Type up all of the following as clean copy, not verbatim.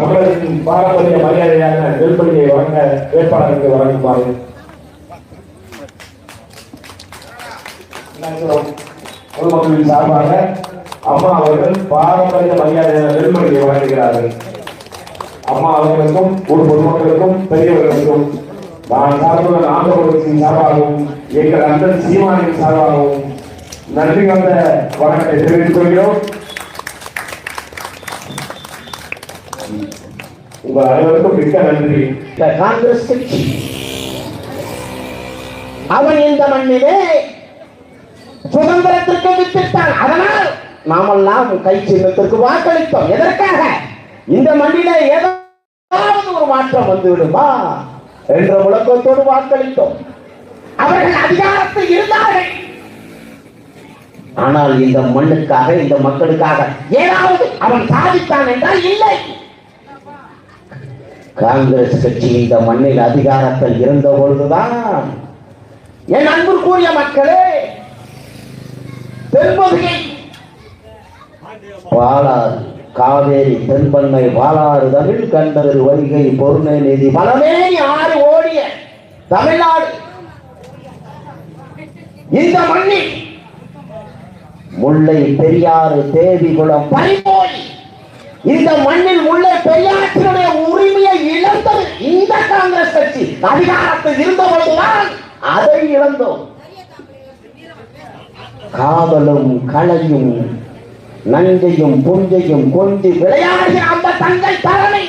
மக்களின் பாரம்பரிய மரியாதையான நெல்பணியை வழங்க வேட்பாளருக்கு வழங்குமாறு பொதுமக்களின் சார்பாக அம்மா அவர்கள் பாரம்பரிய மரியாதையான நெல்பணியை வழங்குகிறார்கள். அம்மா அவர்களுக்கும் ஒரு பொதுமக்களுக்கும் பெரியவர்களுக்கும் நான் சார்புள்ள நாகப்பட்டினத்தின் சார்பாகவும் எங்கள் அண்ணன் சீமானின் சார்பாகவும் நன்றி வந்த வணக்கத்தை தெரிவித்துக் கொள்கிறோம். உங்கள் அனைவருக்கும் மிக்க நன்றி. காங்கிரஸ் கட்சி அவன் இந்த மண்ணிலே சுதந்திரத்திற்கு வித்திட்டான். அதனால் நாமெல்லாம் கை சின்னத்திற்கு வாக்களித்தோம். எதற்காக? இந்த மண்ணிலே ஏதாவது ஒரு மாற்றம் வந்து விடுமா என்ற முழக்கத்தோடு வாக்களித்தோம். அவர்கள் அதிகாரத்தில் இருந்தார்கள். ஆனால் இந்த மண்ணுக்காக, இந்த மக்களுக்காக ஏதாவது அவன் சாதித்தான் என்றால் இல்லை. காங்கிரஸ் கட்சி இந்த மண்ணில் அதிகாரத்தில் இருந்த பொழுதுதான் என் அன்புக்குரிய மக்களே, தென்பகுதி பாலாறு, காவேரி, தென்பண்ணை, பாலாறு, தமிழ் கண்டது, வைகை, பொருணை நிதி, பலமேனி ஆறு ஓடிய தமிழ்நாடு இந்த மண்ணில் முல்லை, பெரியாறு, தேவிகுளம் பறிபோய் இந்த மண்ணில் முல்லை பெரியாற்றினுடைய உரிமையை இழந்தது இந்த காங்கிரஸ் கட்சி அதிகாரத்தில் இருந்தபோதுதான் அதை இழந்தோம். காதலும் கலையும் நஞ்சையும் புஞ்சையும் கொண்டு விளையாடிய அந்த தங்கை தரணி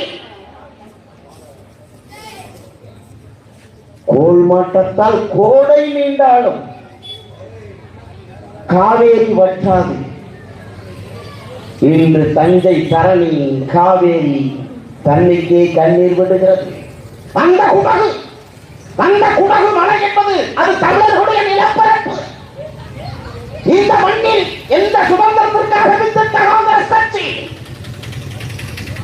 கோல் மாற்றத்தால் கோடை நீண்டாலும் காவேரி வற்றாது. இன்று தஞ்சை தரணி காவேரி தன்னைக்கே கண்ணீர் விடுகிறது. அந்த குடகு மலை என்பது அது தமிழர்களுடைய நிலப்பரப்பு. இந்த மண்ணில் எந்த சுதந்திரத்திற்காக வித்திட்ட காங்கிரஸ் கட்சி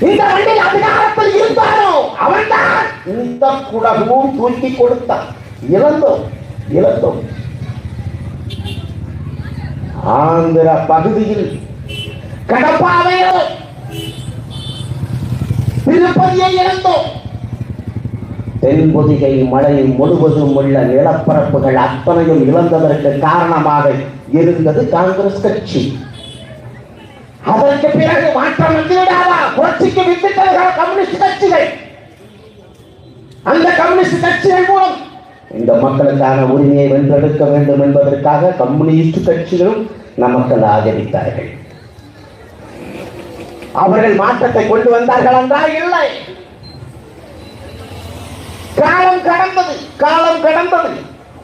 இந்த மண்ணில் அதிகாரத்தில் இருந்தானோ அவன்தான் இந்த குடகும் தூக்கி கொடுத்தான். இழந்தோம். ஆந்திர பகுதியில் கடப்பாவையோ திருப்பதியை இழந்தோம். தென்பொதிகை மழை முழுவதும் உள்ள நிலப்பரப்புகள் அத்தனையும் இழந்ததற்கு காரணமாக இருந்தது காங்கிரஸ் கட்சி. அதற்கு பிறகு மாற்றம் வந்துவிடாதா? புரட்சிக்கு வித்திட்டவர்கள் கம்யூனிஸ்ட் கட்சிகள். அந்த கம்யூனிஸ்ட் கட்சிகள் மூலம் இந்த மக்களுக்கான உரிமையை வென்றெடுக்க வேண்டும் என்பதற்காக கம்யூனிஸ்ட் கட்சிகளும் நமக்கு ஆதரித்தார்கள். அவர்கள் மாற்றத்தை கொண்டு வந்தார்கள் என்றால் இல்லை. காலம் கடந்தது.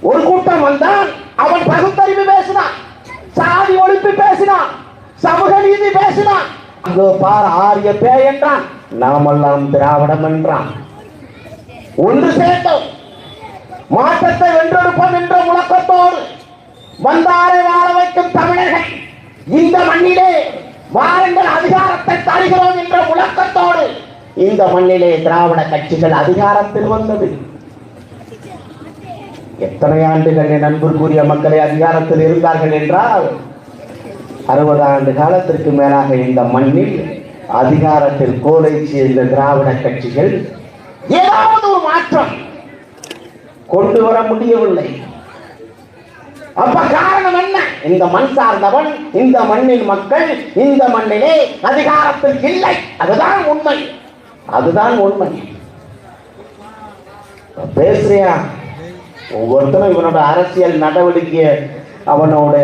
ஒரு கூட்டம் வந்தான், அவன் பகுத்தறிவு பேசினான், சாதி ஒழிப்பு பேசினான், சமூக நீதி பேசினான். அங்கு பார் ஆரிய பே என்றான், நாமெல்லாம் திராவிடம் என்றான். ஒன்று சேர்ந்தோம், மாற்றத்தை வென்றெடுப்போம் என்ற முழக்கத்தோடு வந்தாரை வாழ வைக்கும் தமிழர்கள் இந்த மண்ணிலே வாருங்கள் அதிகாரத்தை தருகிறோம் என்ற முழக்கத்தோடு இந்த மண்ணிலே திராவிட கட்சிகள் அதிகாரத்தில் வந்தது. எத்தனை ஆண்டுகள் என் அன்பிற்குரிய மக்களை அதிகாரத்தில் இருந்தார்கள் என்றால் 60 ஆண்டு காலத்திற்கு மேலாக இந்த மண்ணில் அதிகாரத்தில் கோலைச்சிய இந்த திராவிட கட்சிகள் ஏதாவது ஒரு மாற்றம் கொண்டு வர முடியவில்லை. அப்ப காரணம் என்ன? இந்த மண் சார்ந்தவன், இந்த மண்ணின் மக்கள் இந்த மண்ணிலே அதிகாரத்தில் இல்லை. அதுதான் உண்மை. பேசுறியா? ஒவ்வொருத்தரும் இவனோட அரசியல் நடவடிக்கை, அவனோட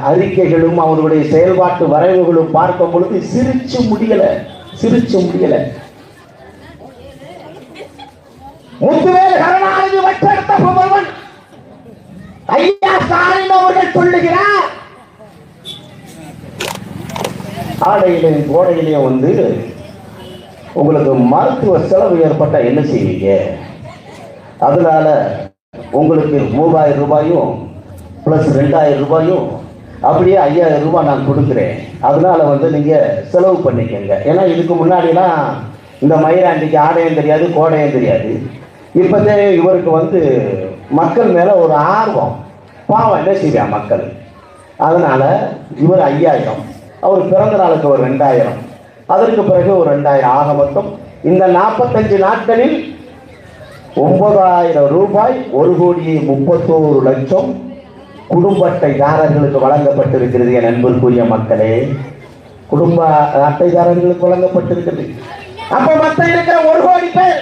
அறிக்கைகளும் அவனுடைய செயல்பாட்டு வரைவுகளும் பார்க்கும் பொழுது சிரிச்சு முடியல. முத்துவேல் கருணாநிதி வற்றெடுத்த புகழ்வன் ஐயா ஸ்டாலின் அவர்கள் சொல்லுகிறார், ஆடையிலையும் கோடையிலையும் வந்து உங்களுக்கு மருத்துவ செலவு ஏற்பட்ட என்ன செய்வீங்க? அதனால உங்களுக்கு 3000 ரூபாயும் பிளஸ் 2000 ரூபாயும் அப்படியே 5000 ரூபாய் நான் கொடுக்குறேன். அதனால வந்து நீங்க செலவு பண்ணிக்கங்க. ஏன்னா இதுக்கு முன்னாடிலாம் இந்த மயிராண்டிக்கு ஆடையும் தெரியாது, கோடையும் தெரியாது. இப்போதே இவருக்கு வந்து மக்கள் மேலே ஒரு ஆர்வம், பாவம் என்ன செய்வான் மக்கள். அதனால் இவர் 5000, அவர் பிறந்த நாளுக்கு ஒரு 2000, அதற்கு பிறகு ஒரு 2000, ஆக மொத்தம் இந்த 45 நாட்களில் 9,000 ரூபாய் 1,31,00,000 குடும்ப அட்டைதாரர்களுக்கு வழங்கப்பட்டிருக்கிறது. என் அன்பிற்குரிய மக்களே, குடும்ப அட்டைதாரர்களுக்கு வழங்கப்பட்டிருக்கிறது. அப்ப மத்த இருக்கிற 1 கோடி பேர்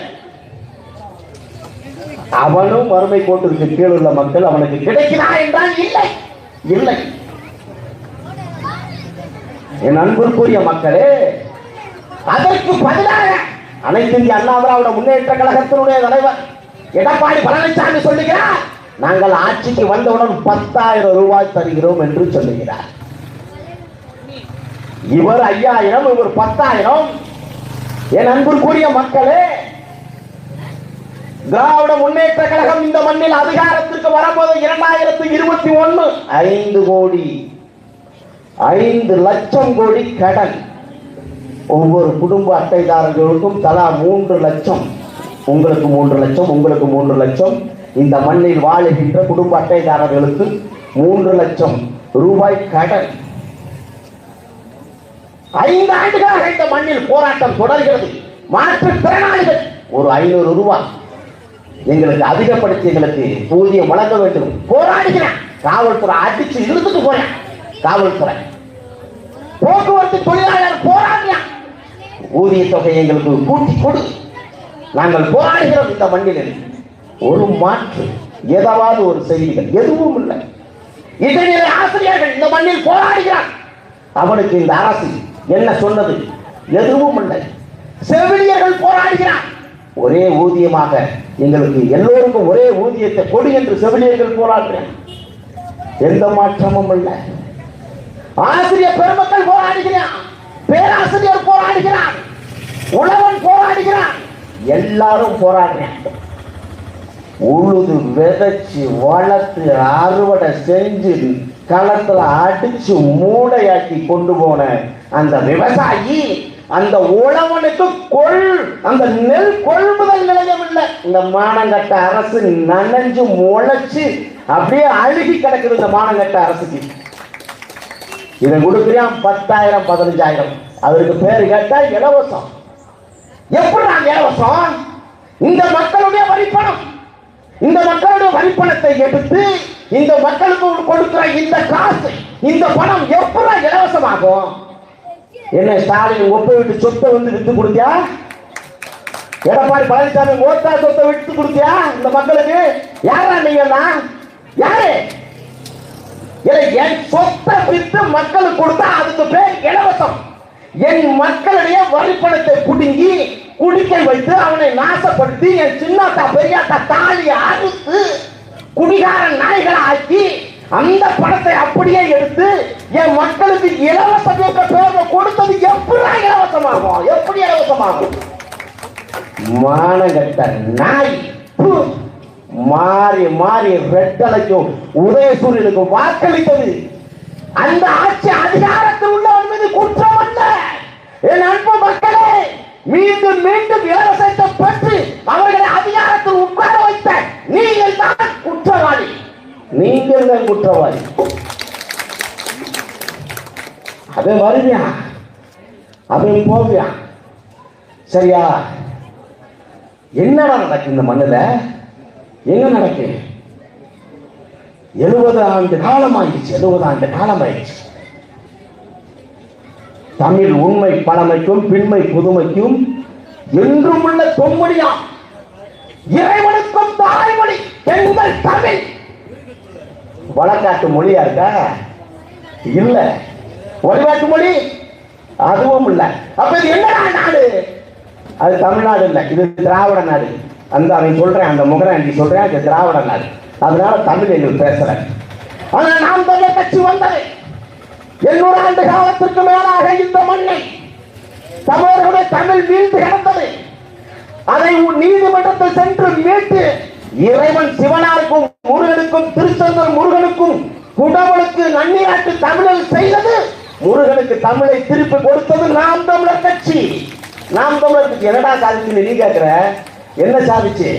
அவனும் வறுமை கோட்டிற்கு கீழ் உள்ள மக்கள் அவனுக்கு கிடைக்கிறா என்றால் இல்லை இல்லை. என் அன்பிற்குரிய மக்களே, அதற்கு பதிலாக அனைத்து இந்திய அண்ணா திராவிட முன்னேற்ற கழகத்தினுடைய தலைவர் எடப்பாடி பழனிசாமி சொல்லுகிறார், நாங்கள் ஆட்சிக்கு வந்தவுடன் 10,000 ரூபாய் தருகிறோம் என்று சொல்லுகிறார். இவர் 5,000, இவர் 10,000. என் அன்பிற்குரிய மக்களே, திராவிட முன்னேற்ற கழகம் இந்த மண்ணில் அதிகாரத்திற்கு வரும்போது 2021 5 லட்சம் கோடி கடன். ஒவ்வொரு குடும்ப அட்டைதாரர்களுக்கும் தலா 3 லட்சம். உங்களுக்கு 3 லட்சம், உங்களுக்கு 3 லட்சம். இந்த மண்ணில் வாழுகின்ற குடும்ப அட்டைதாரர்களுக்கு 3 லட்சம் ரூபாய் கடன். 5 ஆண்டுகளாக இந்த மண்ணில் போராட்டம் தொடர்கிறது. மாற்றுத்திறனாளிகள் ஒரு 500 ரூபாய் எங்களுக்கு அதிகப்படுத்தி எங்களுக்கு ஊதியம் வழங்க வேண்டும் போராடுகிறேன். காவல்துறை அடிச்சு இழுத்துட்டு போறேன். காவல்துறை, போக்குவரத்து தொழிலாளர் போராடுறான், ஊதிய தொகை எங்களுக்கு கூட்டி கொடு. நாங்கள் போராடுகிறோம். இந்த மண்ணில் ஒரு மாற்று, ஏதாவது ஒரு செய்திகள் எதுவும் இல்லை. இடைநிலை ஆசிரியர்கள் இந்த மண்ணில் போராடுகிறார். அவனுக்கு இந்த அரசு என்ன சொன்னது? எதுவும் இல்லை. செவிலியர்கள் போராடுகிறார். ஒரே ஊதியமாக எங்களுக்கு எல்லோருக்கும் ஒரே ஊதியத்தை கொடு என்று செவிலியர்கள் போராடுகிறார். எந்த மாற்றமும் இல்லை. ஆசிரியர் பெருமக்கள் போராடுகிறார், பேராசிரியர் போராடுகிறார், உழவன் போராடுகிறார், எல்லாரும் போராடுறாங்க. உழுது விதைச்சு வளர்த்து அறுவடை செஞ்சு களத்துல அடிச்சு மூடையாக்கி கொண்டு போன அந்த விவசாயி, அந்த உழவனுக்கு அந்த நெல் கொள்முதல் நிலையம் இல்லை. இந்த மானங்கட்ட அரசு நனைஞ்சு முளைச்சு அப்படியே அழுகி கிடக்குது. இந்த மானங்கட்ட அரசுக்கு இதை கொடுக்குறான் 10,000 15,000. அதற்கு பேரு கேட்டா இலவசம். எப்படி நான் இலவசம்? இந்த மக்களுடைய வரிப்பணம், இந்த மக்களுடைய வரிப்பணத்தை எடுத்து இந்த மக்களுக்கு கொடுக்கிற இந்த காசு, இந்த பணம் எப்படி இலவசமாகும்? என்ன ஸ்டாலின் ஒப்பை விட்டு சொத்தை வந்து வித்து கொடுத்தியா? எடப்பாடி பழனிசாமி ஓட்டா சொத்தை விட்டு கொடுத்தியா இந்த மக்களுக்கு? யாரா நீங்க? யாரு? என் சொத்தை வித்து மக்களுக்கு கொடுத்தா அதுக்கு பேர் இலவசம். என் மக்களுடைய வரிப்பணத்தை புடுங்கி குடிக்க வைத்து அவனை நாசப்படுத்தி என் சின்னத்தா பெரியாத்தா தாலியை அறுத்து குடிகார நாய்களை ஆக்கி அந்த பணத்தை அப்படியே எடுத்து என் மக்களுக்கு இலவசம் பேர்ல கொடுத்தது எப்படி இலவசமாகும்? எப்படி இலவசமாகும்? மானகட்ட நாய் மாறி மாறி ரெட்டலைக்கும் உதயசூரியனுக்கும் வாக்களித்தது அந்த ஆட்சி அதிகாரத்தில் உள்ளவன் மீது குற்றம் அல்ல. என் அன்பு மக்களே, மீண்டும் மீண்டும் இலவசத்தை பெற்று அவர்களை அதிகாரத்தில் உட்கார வைத்த நீங்கள் தான் குற்றவாளி. நீங்கள் தான் குற்றவாளி. அவன் வருவியா, அவன் போவியா? சரியா? என்னடா நடக்கு இந்த மண்ணில்? என்ன நடக்கு? 70 ஆண்டு காலம் ஆயிடுச்சு. 70 ஆண்டு காலம் ஆயிடுச்சு. தமிழ் உண்மை பழமைக்கும் பின்மை புதுமைக்கும் என்றும் உள்ள தொன்மொழியாம். இறைவனுக்கும் தாய்மொழி எங்கள் தமிழ். வழக்காட்டு மொழியா இருக்கா? இல்ல. வழிபாட்டு மொழி அதுவும் இல்ல. அப்ப இது என்னடா நாடு? அது தமிழ்நாடு இல்ல, இது திராவிட நாடு. அந்த அவன் சொல்றேன், அந்த முகராண்டி சொல்றேன், அது திராவிட நாடு. அதனால தமிழ் எங்களுக்கு பேசுறேன். ஆனா நாம் தமிழ் கட்சி வந்தது 800 ஆண்டு காலத்திற்கு மேலாக இந்த மண்ணை தமிழர்களுடைய தமிழ் வீழ்ந்து கிடந்தது. அதை நீதிமன்றத்தில் சென்று மீட்டு இறைவன் சிவனாருக்கும் முருகனுக்கும் திருச்செந்தூர் முருகனுக்கும் குடவனுக்கு நன்னியாட்டு தமிழில் செய்தது, முருகனுக்கு தமிழை திருப்பி கொடுத்தது நாம் தமிழர் கட்சி. நாம் தமிழர் கட்சி என்னடா சாதிச்சு நீ கேட்கிற? என்ன சாதிச்சு?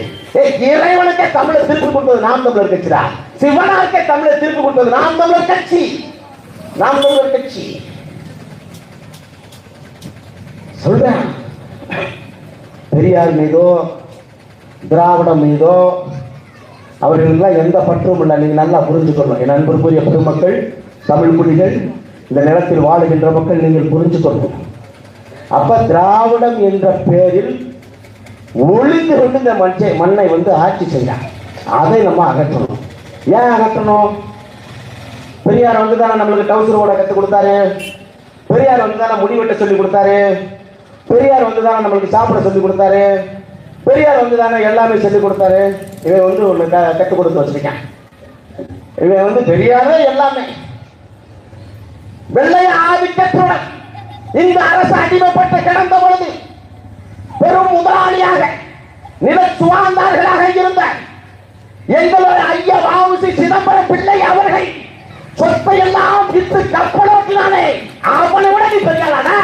இறைவனுக்கே தமிழை திருப்பி கொடுத்தது நாம் தமிழர் கட்சிடா. சிவனாருக்கே தமிழை திருப்பி கொடுத்தது நாம் தமிழர் கட்சி. நாம் தமிழர் கட்சி சொல்றேன். பெரியார் மீதோ திராவிடம் மீதோ அவர்களுக்கெல்லாம் எந்த பற்றும் இல்லை. நீங்கள் நல்லா புரிஞ்சுக்கணும். என் அன்பிற்குரிய பெருமக்கள், தமிழ் குடிகள், இந்த நிலத்தில் வாழுகின்ற மக்கள், நீங்கள் புரிஞ்சுக்கணும். அப்ப திராவிடம் என்ற பெயரில் ஒளிந்து கொண்டு இந்த மண்ணை ஆட்சி செய்யலாம். அதை நம்ம அகற்றணும். ஏன் அகற்றணும்? பெரியார் தானே நம்மளுக்கு டவுசர் ஓட கற்றுக் கொடுத்தாரு. பெரியார் தானே முடிவெட்ட சொல்லி கொடுத்தாரு. பெரியார் தானே நம்மளுக்கு சாப்பிட சொல்லி கொடுத்தாரு. பெரியார் தானே எல்லாமே சொல்லி கொடுத்தாரு. இவன் ஒன்று கற்றுக் கொடுத்து வச்சிருக்கேன். இவன் பெரியாரே எல்லாமே. வெள்ளைய ஆதிக்கத்துடன் இந்த அரசு அடிமைப்பட்டு கிடந்த பொழுது பெரும் முதலாளியாக நில சுவாந்தார்களாக இருந்த எங்களுடைய ஐயா வ.உ.சி. சிதம்பரம் பிள்ளை அவர்கள் சொத்தை எல்லாம் வித்து கப்பலோட்டினானே, அவனை விட நீ பெரியாளானா?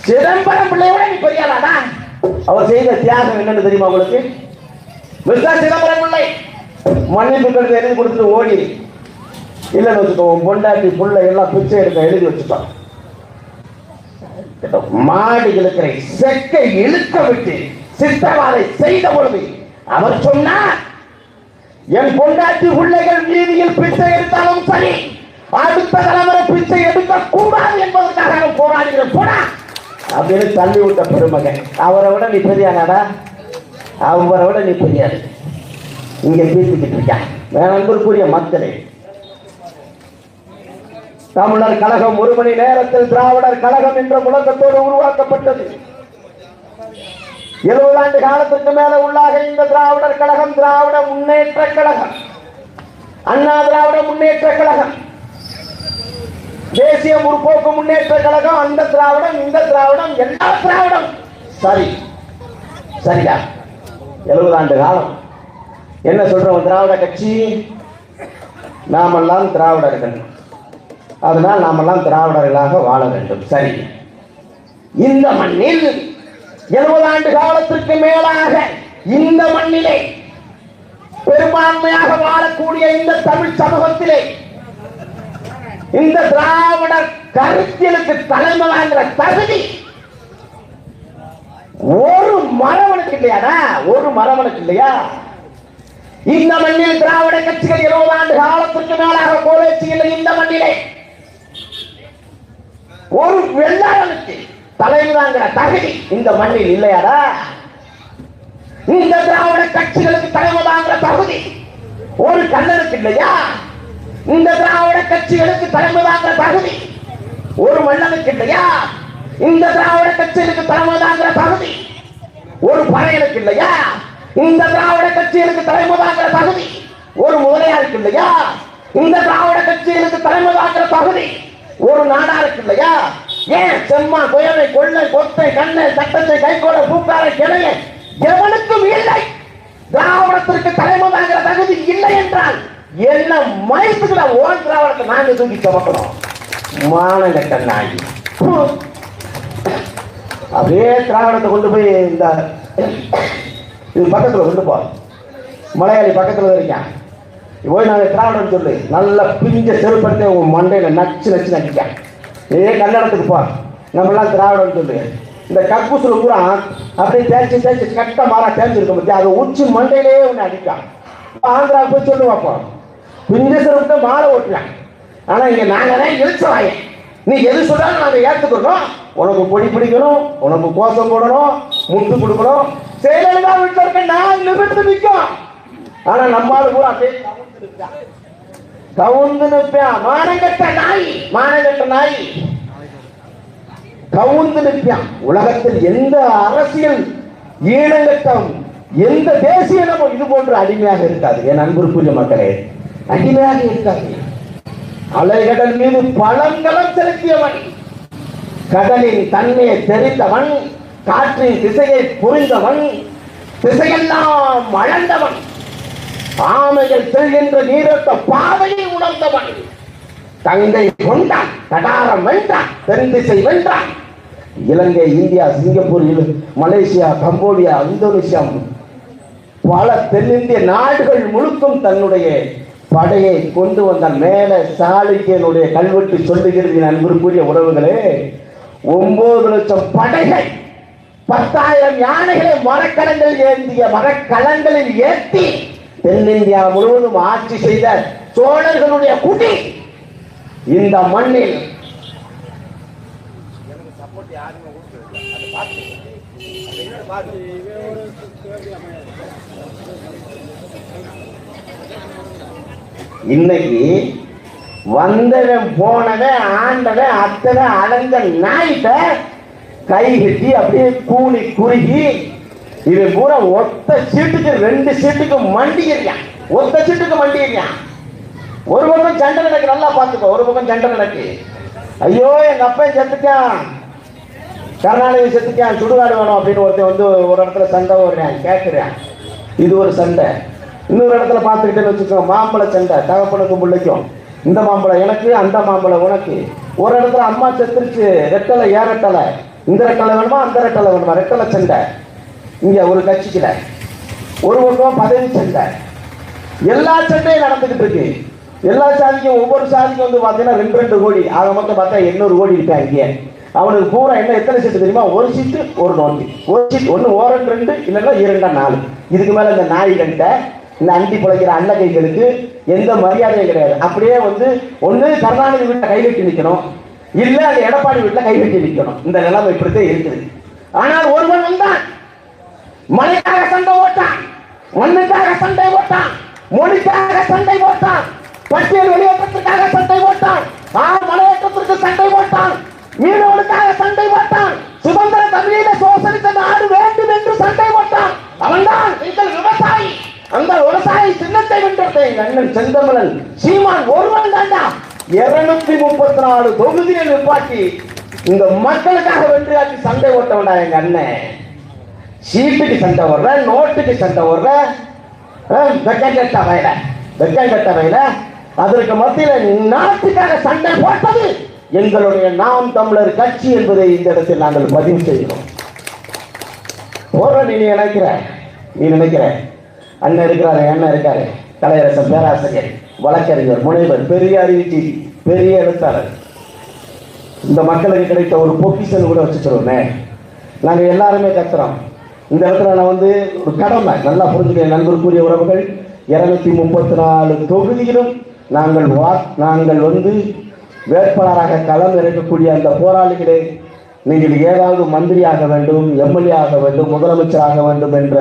சிதம்பரம் பிள்ளைய விட நீ பெரியாளானா? அவர் செய்த தியாகம் என்னன்னு தெரியுமா உங்களுக்கு? மிஸ்டர் சிதம்பரம் பிள்ளை மன்னிப்பு கருத்து எழுதி கொடுத்துட்டு ஓடி இல்லைன்னு வச்சுக்கோ, பொண்டாட்டி புள்ள எல்லாம் பிச்சை எடுக்க எழுதி வச்சுட்டோம். மாடு இழுக்கிற செக்கை இழுக்க விட்டு சித்தவாதை செய்த பொழுது அவர் சொன்னார், என் பொண்டாட்டி பிள்ளைகள் வீதியில் பிச்சை எடுத்தாலும் சரி, அடுத்த தலைமுறை பிச்சை எடுக்க கூடாது என்பதற்காக போராடுகிற போனா அப்படின்னு தள்ளி விட்ட பெருமகன். அவரை விட நீ பெரியாடா? அவரை விட நீ பெரியாரு. இங்க பேசிக்கிட்டு இருக்கான். அன்பிற்குரிய மக்களே, தமிழர் கழகம் 1 மணி நேரத்தில் திராவிடர் கழகம் என்ற முழக்கத்தோடு உருவாக்கப்பட்டது. 70 ஆண்டு காலத்திற்கு மேல உள்ளாக இந்த திராவிடர் கழகம் திராவிட முன்னேற்ற கழகம், அண்ணா திராவிட முன்னேற்ற கழகம், தேசிய முற்போக்கு முன்னேற்ற கழகம், அந்த திராவிடம் இந்த திராவிடம் எல்லா திராவிடம் சரி சரியா. 70 ஆண்டு காலம் என்ன சொல்றோம்? திராவிட கட்சி, நாமெல்லாம் திராவிடர்கள், அதனால் நாமெல்லாம் திராவிடர்களாக வாழ வேண்டும். சரி, இந்த மண்ணில் 70 ஆண்டு காலத்திற்கு மேலாக இந்த மண்ணிலே பெரும்பான்மையாக வாழக்கூடிய இந்த தமிழ் சமூகத்திலே இந்த திராவிட கருத்தியலுக்கு தலைமை வாங்குற தகுதி ஒரு மரவனுக்கு இல்லையாடா? ஒரு மரவனுக்கு இல்லையா? இந்த மண்ணில் திராவிட கட்சிகள் 70 ஆண்டு காலத்திற்கு மேலாக கோலேச்சி இல்லை. இந்த மண்ணிலே ஒரு வெள்ளாளனுக்கு தலைமை வாங்குற தகுதி இந்த மண்ணில் இல்லையாடா? இந்த திராவிட கட்சிகளுக்கு தலைமை வாங்குற தகுதி ஒரு கண்ணனுக்கு இல்லையா? இந்த திராவிட கட்சிகளுக்கு தலைமை வாங்குற தகுதி ஒரு மன்னனுக்கு இல்லையா? இந்த திராவிட கட்சிகளுக்கு தலைமை வாங்குற தகுதி ஒரு பறையனுக்கு இல்லையா? இந்த திராவிட கட்சிகளுக்கு தலைமை வாங்குற தகுதி ஒரு முதலியாருக்கு இல்லையா? இந்த திராவிட கட்சிகளுக்கு தலைமை வாங்குற தகுதி ஒரு நாடாருக்கு இல்லையா? ஏன் செம்மா குயவை கொள்ளை கொத்தை கண்ணை சட்டத்தை கைகோட பூக்கார கிளைய எவனுக்கும் இல்லை. திராவிடத்திற்கு தலைமை வாங்குற தகுதி இல்லை என்றால் என்ன மயத்துக்குள்ள ஓன் திராவிடத்தை நாங்க தூக்கி சுமக்கணும். மானங்கட்ட நாய் அப்படியே திராவிடத்தை கொண்டு போய் இந்த இது பக்கத்துல கொண்டு போ. மலையாளி பக்கத்துல இருக்கான். போய் நாங்கள் திராவிடம் சொல்லு, நல்லா பிஞ்ச செருப்படுத்த உன் மண்டையில நச்சு நச்சு நடிக்கான். கல்யாணத்துக்கு போ, நம்மளாம் திராவிடம் சொல்லு. இந்த கக்கூசுல பூரா அப்படியே தேய்ச்சி தேய்ச்சி கட்ட மாறா தேய்ச்சிருக்க பத்தி அதை உச்சி மண்டையிலே ஒன்று அடிக்கான். ஆந்திரா போய் சொல்லு பார்ப்போம், பிஞ்ச செருப்பத்தை மாலை ஓட்டலாம். ஆனா இங்க நாங்க தான் இழுச்சவாய, நீ எது சொன்னாலும் நாங்க ஏற்றுக்கணும். உனக்கு பொடி பிடிக்கணும், உனக்கு கோஷம் போடணும், முட்டு கொடுக்கணும். செயலா வீட்டில் இருக்க நான் நிமிர்ந்து நிற்கும். ஆனா நம்மால் பூரா அப்படியே கவுந்து நிற்பான். மானங்கட்ட நாய், மானங்கட்ட நாய் கவுந்து நிற்பான். உலகத்தில் எந்த அரசியல் ஈழங்கட்டம், எந்த தேசிய இனமும் இது போன்ற அடிமையாக இருக்காது. என் அன்பிற்குரிய மக்களே, அடிமையாக இருக்காது. அலைகடல் மீது பழங்கலம் செலுத்தியவன், கடலின் தன்மையை தெரிந்தவன், காற்றின் திசையை புரிந்தவன், திசையெல்லாம் வளர்ந்தவன், ஆமைகள் செல்கின்ற நீரோட்ட பாதையை உணர்ந்தவன், தங்கை கொண்டான், கடாரம் வென்றான், தென் திசை வென்றான். Ilangai, India, Singapore, Malaysia, Cambodia, Indonesia, பல தென்னிந்திய நாடுகள் முழுக்கும் தன்னுடைய படையை கொண்டு வந்த மேல சாளுக்கியனுடைய கல்வெட்டு சொல்லுகிறது. அன்பிற்குரிய உறவுகளே, 9 லட்சம் படைகள் 10,000 யானைகளை மரக்கலங்களில் ஏற்றி தென்னிந்தியா முழுவதும் ஆட்சி செய்த சோழர்களுடைய குடி இந்த மண்ணில் இன்னைக்கு வந்தவன் போனவன் ஆண்டவன் அத்தனை அலைஞ்ச நாய்கிட்ட கை கட்டி அப்படியே கூலி குறுகி இவன் பூரா ஒத்த சீட்டுக்கு 2 சீட்டுக்கு மண்டிக்கிறான். ஒத்த சீட்டுக்கு மண்டிக்கிறான். ஒரு பக்கம் சண்டை நடக்கு, நல்லா பார்த்துக்கோ. ஒரு பக்கம் சண்டை நடக்கு. ஐயோ எங்க அப்பன் செத்துட்டான், கருணாநிதி செத்துட்டான், சுடுகாடு வேணும் அப்படின்னு ஒருத்தன் வந்து ஒரு இடத்துல சண்டை ஓடுறான், கேட்கிறான். இது ஒரு சண்டை. இன்னொரு இடத்துல பார்த்துக்கிட்டேன்னு வச்சுக்கோ, மாம்பழ சண்டை, தகப்பனுக்கும் பிள்ளைக்கும். இந்த மாம்பழம் எனக்கு, அந்த மாம்பழம் உனக்கு. ஒரு இடத்துல அம்மா செத்துருச்சு, ரெட்டலை ஏறட்டலை, இந்த ரெட்டலை வேணுமா அந்த ரெட்டலை வேணுமா, ரெட்டலை சண்டை. இங்க ஒரு கட்சிக்குல ஒரு பக்கம் பதவி சண்டை. எல்லா சண்டையும் நடந்துகிட்டு இருக்கு. எல்லா சாதிக்கும் ஒவ்வொரு சாதிக்கும் வந்து பார்த்தீங்கன்னா 2 கோடி, ஆக மொத்தம் பார்த்தா 800 கோடி இருக்காங்க. இங்கே அவனுக்கு பூரா என்ன எத்தனை சீட்டு தெரியுமா? ஒரு சீட்டு ஒரு நோண்டி, ஒரு சீட்டு ஒன்று ஓரன் 2 இல்லைன்னா 2 4. இதுக்கு மேலே இந்த நாய்கள்கிட்ட இந்த அண்டி பிழைக்கிற அன்னகைகளுக்கு எந்த மரியாதையும் கிடையாது. அப்படியே வந்து ஒன்று கருணாநிதி வீட்டில் கைகட்டி நிற்கணும், இல்லை அந்த எடப்பாடி வீட்டில் கைகட்டி நிற்கணும். இந்த நிலைமை இப்படித்தான் இருக்குது. ஆனால் ஒருவன் வந்தான், மலைக்காக சண்டை ஓட்டான், மண்ணுக்காக சண்டை ஓட்டான், மொழிக்காக சண்டை ஓட்டான், பட்டியல் வெளியேற்றத்திற்காக சண்டை ஓட்டான், மலையேற்றத்திற்கு சண்டை ஓட்டான், மீனவனுக்காக சண்டை ஓட்டான், சுதந்திர தமிழீழ சோசலிச நாடு வேண்டும் என்று சண்டை ஓட்டான். அவன்தான் எங்கள் விவசாயி. அந்த விவசாயி சின்னத்தை வென்றதை எங்க அண்ணன் செந்தமிழன் சீமான் ஒருவன் தாண்டா 234 தொகுதியை நிப்பாட்டி இந்த மக்களுக்காக வென்றியாக்கி சண்டை ஓட்ட வேண்டாம். எங்க அண்ணன் சீட்டுக்கு சண்டை ஓடுற, நோட்டுக்கு சண்டை ஓடுற, வெக்கங்கட்ட வயல அதற்கு மத்தியில் நாட்டுக்காக சண்டை போட்டது எங்களுடைய நாம் தமிழர் கட்சி என்பதை இந்த இடத்தில் நாங்கள் பதிவு செய்கிறோம். போற நீ நினைக்கிற அண்ணன் இருக்கிறாரு, அண்ணன் இருக்காரு, கலையரசன் பேராசிரியர், வழக்கறிஞர், முனைவர், பெரிய அறிவிச்சி, பெரிய எழுத்தாளர். இந்த மக்களுக்கு கிடைத்த ஒரு பொக்கிஷன் கூட வச்சுக்கிறோமே. நாங்கள் எல்லாருமே கத்துறோம். இந்த இடத்துல நான் வந்து ஒரு கடமை நல்லா புரிஞ்சுக்கிறேன். நண்பருக்குரிய உறவுகள், 234 தொகுதியிலும் நாங்கள் வந்து வேட்பாளராக களம் இறக்கக்கூடிய அந்த போராளிகளே, நீங்கள் ஏதாவது மந்திரியாக வேண்டும், எம்எல்ஏ ஆக வேண்டும், முதலமைச்சராக வேண்டும் என்ற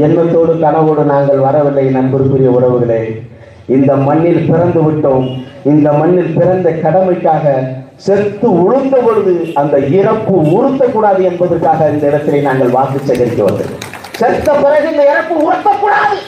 எண்ணத்தோடு கனவோடு நாங்கள் வரவில்லை. நண்பருக்குரிய உறவுகளே, இந்த மண்ணில் பிறந்து விட்டோம். இந்த மண்ணில் பிறந்த கடமைக்காக செத்து உழுந்த பொழுது அந்த இறப்பு உறுத்தக்கூடாது என்பதற்காக இந்த இடத்திலே நாங்கள் வாக்கு சேகரிக்க வந்தது. செத்த பிறகு இந்த இறப்பு உறுத்தக்கூடாது.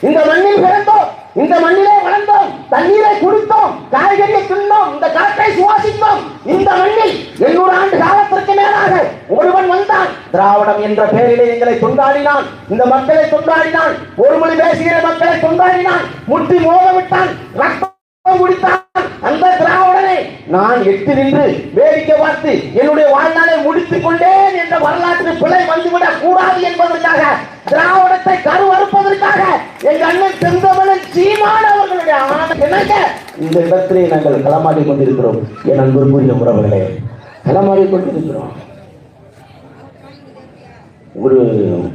இந்த மண்ணில் பிறந்தோம், இந்த மண்ணிலே வளர்ந்தோம், தண்ணீரை குடித்தோம், காய்கறியை தின்னோம், இந்த காற்றை சுவாசித்தோம். இந்த மண்ணில் 800 ஆண்டு காலத்திற்கு மேலாக ஒருவன் வந்தான், திராவிடம் என்ற பெயரிலே எங்களை கொண்டாடினான், இந்த மக்களை கொண்டாடினான், ஒரு மொழி பேசுகிற மக்களை கொண்டாடினான், முட்டி மோத விட்டான், ரத்தம் குடித்தான். அந்த திராவிடனை நான் எட்டு நின்று வேடிக்கை பார்த்து என்னுடைய வாழ்நாளை முடித்துக் கொண்டேன் என்ற வரலாற்று பிழை வந்துவிடக் கூடாது என்பதற்காக, திராவிடத்தை கருவறுப்பதற்காக எங்க அண்ணன் செந்தமிழன் சீமான் அவர்களுடைய இந்த இடத்திலே நாங்கள் களமாடி கொண்டிருக்கிறோம். என் அன்புக்குரிய உறவுகளே, களமாடி கொண்டிருக்கிறோம். ஒரு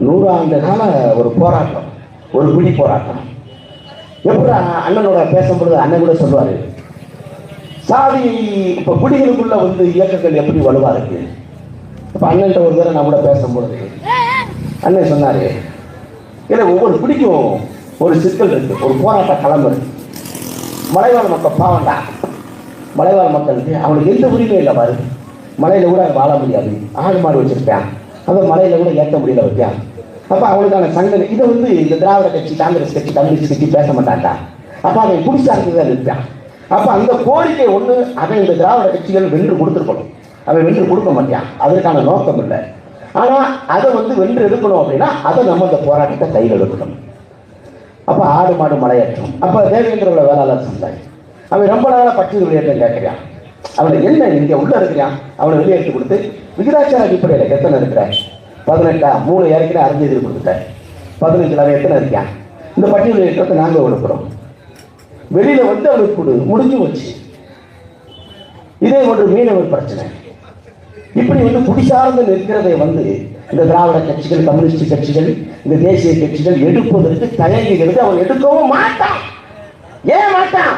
100 ஆண்டு கால ஒரு போராட்டம், ஒரு குடி போராட்டம். எப்படி அண்ணனோட பேசும்பொழுது அண்ணன் கூட சொல்லுவாரு, சாதி இப்ப குடிகளுக்குள்ள வந்து இயக்கங்கள் எப்படி வலுவா இருக்கு. இப்ப அண்ணன் ஒரு தடவை நான் கூட பேசும்பொழுது அண்ணன் சொன்னாரு, ஏன்னா ஒவ்வொரு குடிக்கும் ஒரு சிக்கல் இருக்கு, ஒரு போராட்ட களம் இருக்கு. மலைவாழ் மக்கள் பாவண்டா, மலைவாழ் மக்களுக்கு அவனுக்கு எந்த உரிமையும் இல்லை பாரு. மலையில கூட வாழ முடியாது, ஆடு மாடு வச்சிருப்பான், அதை மலையில கூட ஏற்ற முடியல வைப்பான். அப்ப அவனுக்கான சங்கம் இதை வந்து இந்த திராவிட கட்சி, காங்கிரஸ் கட்சி, கம்யூனிஸ்ட் கட்சி பேச மாட்டான்டா. அப்ப அவன் குடிச்சாருக்குதான் இருப்பான். அப்ப அந்த கோரிக்கை ஒண்ணு அவன் இந்த திராவிட கட்சிகள் வென்று கொடுத்துருக்கணும். அவன் வென்று கொடுக்க மாட்டான், அதற்கான நோக்கம் இல்லை. ஆனா அதை வந்து வென்று எடுக்கணும் அப்படின்னா அதை நம்ம இந்த போராட்டத்தை கையில் எடுக்கணும். அப்ப ஆடு மாடு மலையேற்றம். அப்ப தேவேந்திரோட வேளாளர் சந்தாய் அவன் ரொம்ப நாளா பட்டியல் வெளியேற்றம் கேட்கிறான். அவனை என்ன இங்க உள்ள இருக்கிறான், அவனை வெளியேற்றி கொடுத்து விகிதாச்சார அடிப்படையில் எத்தனை இருக்கிற 18 3 ஏற்கனவே அறிஞ்சு கொடுத்துட்டேன், 15 எத்தனை இருக்கான். இந்த பட்டியல் வெளியேற்றத்தை நாங்கள் கொடுக்குறோம். வெளியில வந்து அவனுக்கு கொடு முடிஞ்சு வச்சு. இதே ஒன்று மீனவர் பிரச்சனை. இப்படி குடிசார்ந்து நிற்கிறதை இந்த திராவிட கட்சிகள், கம்யூனிஸ்ட் கட்சிகள், இந்த தேசிய கட்சிகள் எடுப்பதற்கு தயங்குகிறது. அவன் எடுக்கவும் மாட்டான். ஏன் மாட்டான்?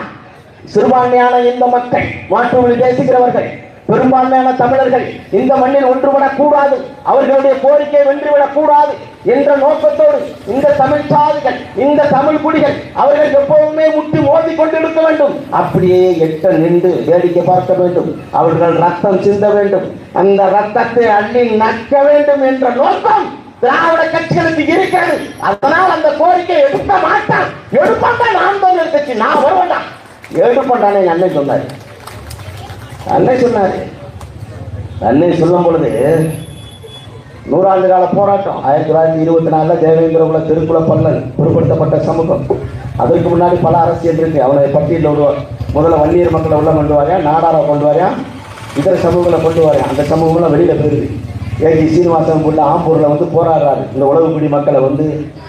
சிறுபான்மையான இந்த மக்கள், மாற்று மொழி பேசுகிறவர்கள், பெரும்பான்மையான தமிழர்கள் இந்த மண்ணில் ஒன்றுபடக் கூடாது, அவர்களுடைய கோரிக்கை வென்றுவிடக் கூடாது என்ற நோக்கத்தோடு இந்த தமிழ் சாதிகள், இந்த தமிழ் குடிகள் அவர்கள் எப்போதுமே முட்டி மோதி கொண்டிருக்க வேண்டும். அப்படியே எட்ட நின்று வேடிக்கை பார்க்க வேண்டும். அவர்கள் ரத்தம் சிந்த வேண்டும். அந்த ரத்தத்தை அள்ளி நக்க வேண்டும் என்ற நோக்கம் திராவிட கட்சிகளுக்கு இருக்கிறது. அதனால் அந்த கோரிக்கை எடுக்க மாட்டான். எடுப்பான் நாம் தமிழர் கட்சி. நான் வருவேன் எடுப்பானே அன்னை சொன்னார். அன்னை சொல்லும் பொழுது 100 ஆண்டு கால போராட்டம் 1924 தேவேந்திர திருக்குல பல்லன் பிற்படுத்தப்பட்ட சமூகம். அதற்கு முன்னாடி பல அரசியல் இருக்கு. அவனை பட்டியலில் விடுவார். முதல்ல வன்னியர் மக்களை உள்ள கொண்டு வரையா, நாடாரை கொண்டு வரையா, இதர சமூகங்களை கொண்டு வரையா. அந்த சமூகம்லாம் வெளியில போயிருது. ஏஜி சீனிவாசன் உள்ள ஆம்பூர்ல போராடுறாரு. இந்த உழவுக்குடி மக்களை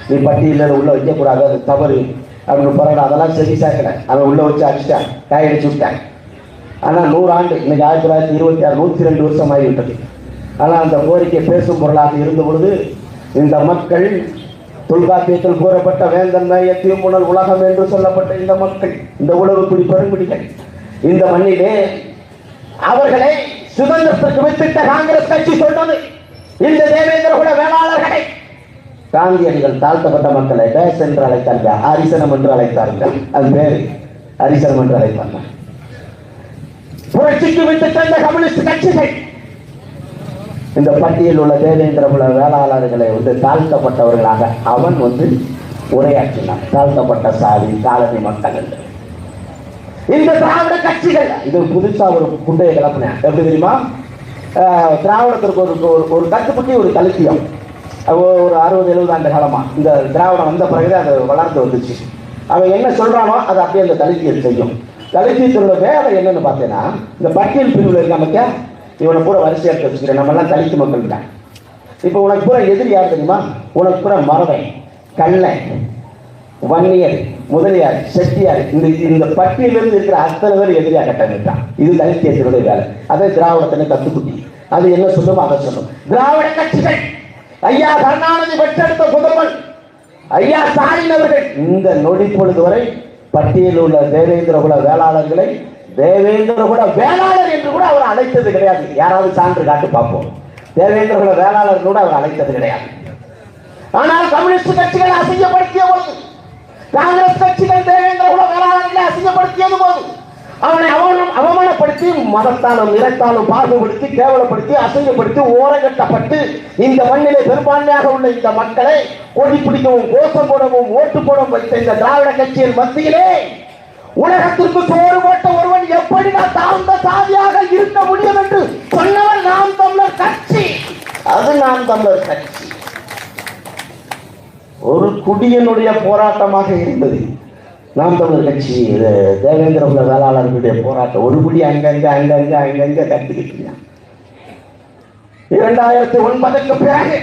நீ பட்டியலில் உள்ள வைக்கக்கூடாது, அது தவறு அப்படின்னு போராட. அதெல்லாம் சரி சாக்கல. அதை உள்ள வச்சு அடிச்சுட்டான், காயடிச்சு விட்டான். ஆனால் 100 ஆண்டு, இன்னைக்கு 1926, 102 வருஷம் ஆகிவிட்டது. ஆனால் அந்த கோரிக்கை பேசும் பொருளாக இருந்த பொழுது இந்த மக்கள், தொல்காப்பியத்தில் கூறப்பட்ட வேந்தன் தீமுணல் உலகம் என்று சொல்லப்பட்ட இந்த மக்கள், இந்த உழவுக்குடி பெருங்குடிகள், இந்த மண்ணிலே அவர்களை சுதந்திரத்திற்கு வித்திட்ட காங்கிரஸ் கட்சி சொன்னது இந்த தேவேந்திர குல வேளாளர்களை காந்தியடிகள் தாழ்த்தப்பட்ட மக்களை பேஸ் என்று அழைத்தார்கள், அரிசனம் என்று அழைத்தார்கள். அது பேரு அரிசனம் என்று அழைத்தார்கள். புரட்சிக்கு விட்டு தந்த கம்யூனிஸ்ட் கட்சிகள் இந்த பட்டியலில் உள்ள தேவேந்திர குல வேளாளர்களை தாழ்த்தப்பட்டவர்களாக அவன் உரையாற்றினான். தாழ்த்தப்பட்ட சாதி, காலனி மக்கள் என்று. இந்த திராவிட கட்சிகள் இது புதுசா ஒரு குண்டையை கிளப்பினேன். எப்படி தெரியுமா? திராவிடத்திற்கு ஒரு கட்டுப்பட்டி, ஒரு கலத்தியம். ஒரு 60-70 ஆண்டு காலமா இந்த திராவிடம் வந்த பிறகுதான் அது வளர்ந்து வந்துச்சு. அவன் என்ன சொல்றானோ அதை அப்படியே அந்த தலித்தியம் செய்யும். தலித்தியத்தோட வேலை என்னன்னு பார்த்தேன்னா, இந்த பட்டியல் பிரிவில் இருக்க இவனை பூரா வரிசையா வச்சுக்கிறேன். நம்ம எல்லாம் தலித்து மக்கள் தான். இப்ப உனக்கு பூரா எதிரி யார் தெரியுமா? உனக்கு பூரா மறவை, கண்ணை, வன்னியர், முதலியார், செட்டியார், இந்த பட்டியலிருந்து இருக்கிற அத்தனை பேர் எதிரியா கட்டமைட்டான். இது தலித்தியத்தினுடைய வேலை. அதை திராவிடத்தினை கத்துக்குட்டி. அது என்ன சொல்லுமோ அதை சொல்லும். திராவிட கட்சிகள், ஐயா கருணாநிதி பெற்றெடுத்த புதல்வன் ஐயா ஸ்டாலின் அவர்கள் இந்த நொடி பொழுது வரை பட்டியலில் உள்ள தேவேந்திர குல வேளாளர்களை தேவேந்திர குல வேளாளர் என்று கூட அவர் அழைத்தது கிடையாது. யாராவது சான்று காட்டு பார்ப்போம். தேவேந்திர குல வேளாளர் கூட அவர் அழைத்தது கிடையாது. ஆனால் கம்யூனிஸ்ட் கட்சிகளை அசிங்கப்படுத்திய போது, காங்கிரஸ் கட்சிகள் தேவேந்திர குல வேளாளர்களை அசிங்கப்படுத்தியது போது, அவனை அவமானப்படுத்தி, மதத்தாலும் நிறத்தாலும் பாகுபடுத்தி, கேவலப்படுத்தி, அசிங்கப்படுத்தி, ஓரங்கட்டப்பட்டு இந்த மண்ணிலே பெரும்பான்மையாக உள்ள இந்த மக்களை கொடி பிடிக்கவும், கோஷம் போடவும், ஓட்டு போடவும் வைத்த இந்த திராவிட கட்சியின் மத்தியிலே உலகத்திற்கு சோறு போட்ட ஒருவன் எப்படி தாழ்ந்த சாதியாக இருக்க முடியும் என்று சொன்னவர் நாம் தமிழர் கட்சி. அது நாம் தமிழர் கட்சி. ஒரு குடியனுடைய போராட்டமாக இருந்தது நாம் தமிழர் கட்சி. தேவேந்திர குல வேளாளர்களுடைய போராட்டம். ஒரு குடி அங்கங்க கட்டிக்கிட்டு 2009 பிறகு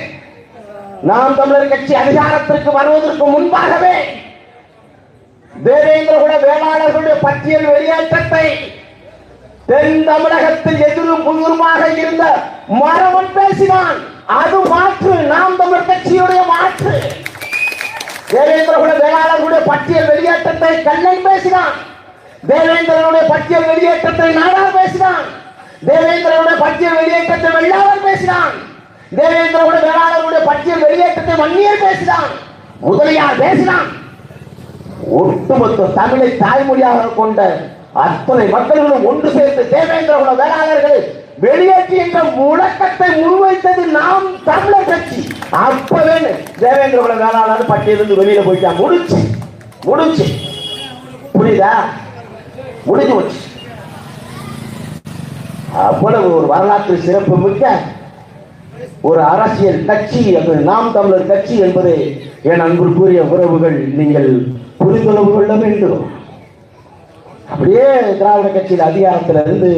நாம் தமிழர் கட்சி அதிகாரத்திற்கு வருவதற்கு முன்பாகவே தேவேந்திர குல வேளாளர்களுடைய பட்டியல் வெளியேற்றத்தை தென் தமிழகத்தில் எதிரும் புதிருமாக இருந்த மரவன் பேசினான். அது மாற்று, நாம் தமிழர் கட்சியுடைய மாற்று. தேவேந்திர குல வேளாளர்களுடைய பட்டியல் வெளியேற்றத்தை கண்ணன் பேசினான். தேவேந்திரனுடைய பட்டியல் வெளியேற்றத்தை நாடார் பேசினான். தேவேந்திரனுடைய பட்டியல் வெளியேற்றத்தை வெள்ளாளர் பேசினான். தேவேந்திர குல வேளாளர்களுடைய பட்டியல் வெளியேற்றத்தை வன்னியர் பேசினான். முதலியார் பேசினான். ஒட்டுமொத்த தமிழை தாய்மொழியாக கொண்ட அத்தனை மக்களும் ஒன்று சேர்ந்து தேவேந்திர குல வேளாளர்கள் வெளியேற்றி என்ற முழக்கத்தை முன்வைத்தது நாம் தமிழர் கட்சி. அப்பவே தேவேந்திர குல வேளாளர் பட்டியலிருந்து வெளியில போயிட்டா. முடிச்சு புரியுதா? முடிஞ்சு போச்சு. அவ்வளவு ஒரு வரலாற்று சிறப்பு மிக்க ஒரு அரசியல் கட்சி அது நாம் தமிழர் கட்சி என்பதை என் அன்பிற்குரிய உறவுகள் நீங்கள் புரிந்து கொள்ள வேண்டும். அப்படியே திராவிட கட்சியில் அதிகாரத்திலிருந்து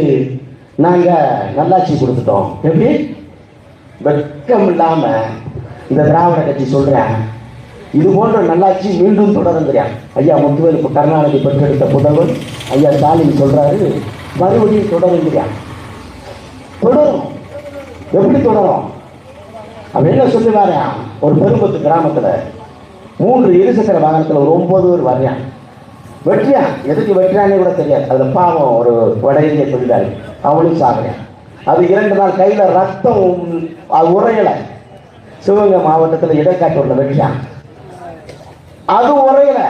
நாங்க நல்லாட்சி கொடுத்துட்டோம். எப்படி வெட்கம் இல்லாம இந்த திராவிட கட்சி சொல்றேன், இது போன்ற நல்லாட்சி மீண்டும் தொடரும். ஐயா முத்துவேல் கருணாநிதி பெற்றெடுத்த புதல்வன் ஐயா ஸ்டாலின் சொல்றாரு, மறுபடியும் தொடரும். தொடரும். எப்படி தொடரும்? அவன் என்ன சொல்லுவாரு, ஒரு பெரும்பத்து கிராமத்துல 3 இருசக்கர வாகனத்துல ஒரு 9 பேர் வர்றான். வெற்றியான், எதுக்கு வெற்றியானே கூட தெரியாது. அதுல பாவம் ஒரு வட இந்திய தொழிலாளி, அவனும் சாகுறான். அது 2 நாள் கையில ரத்தம் உரையல. சிவகங்கை மாவட்டத்தில் இடைக்காட்டூர்ல வெற்றியான், அது உரையல.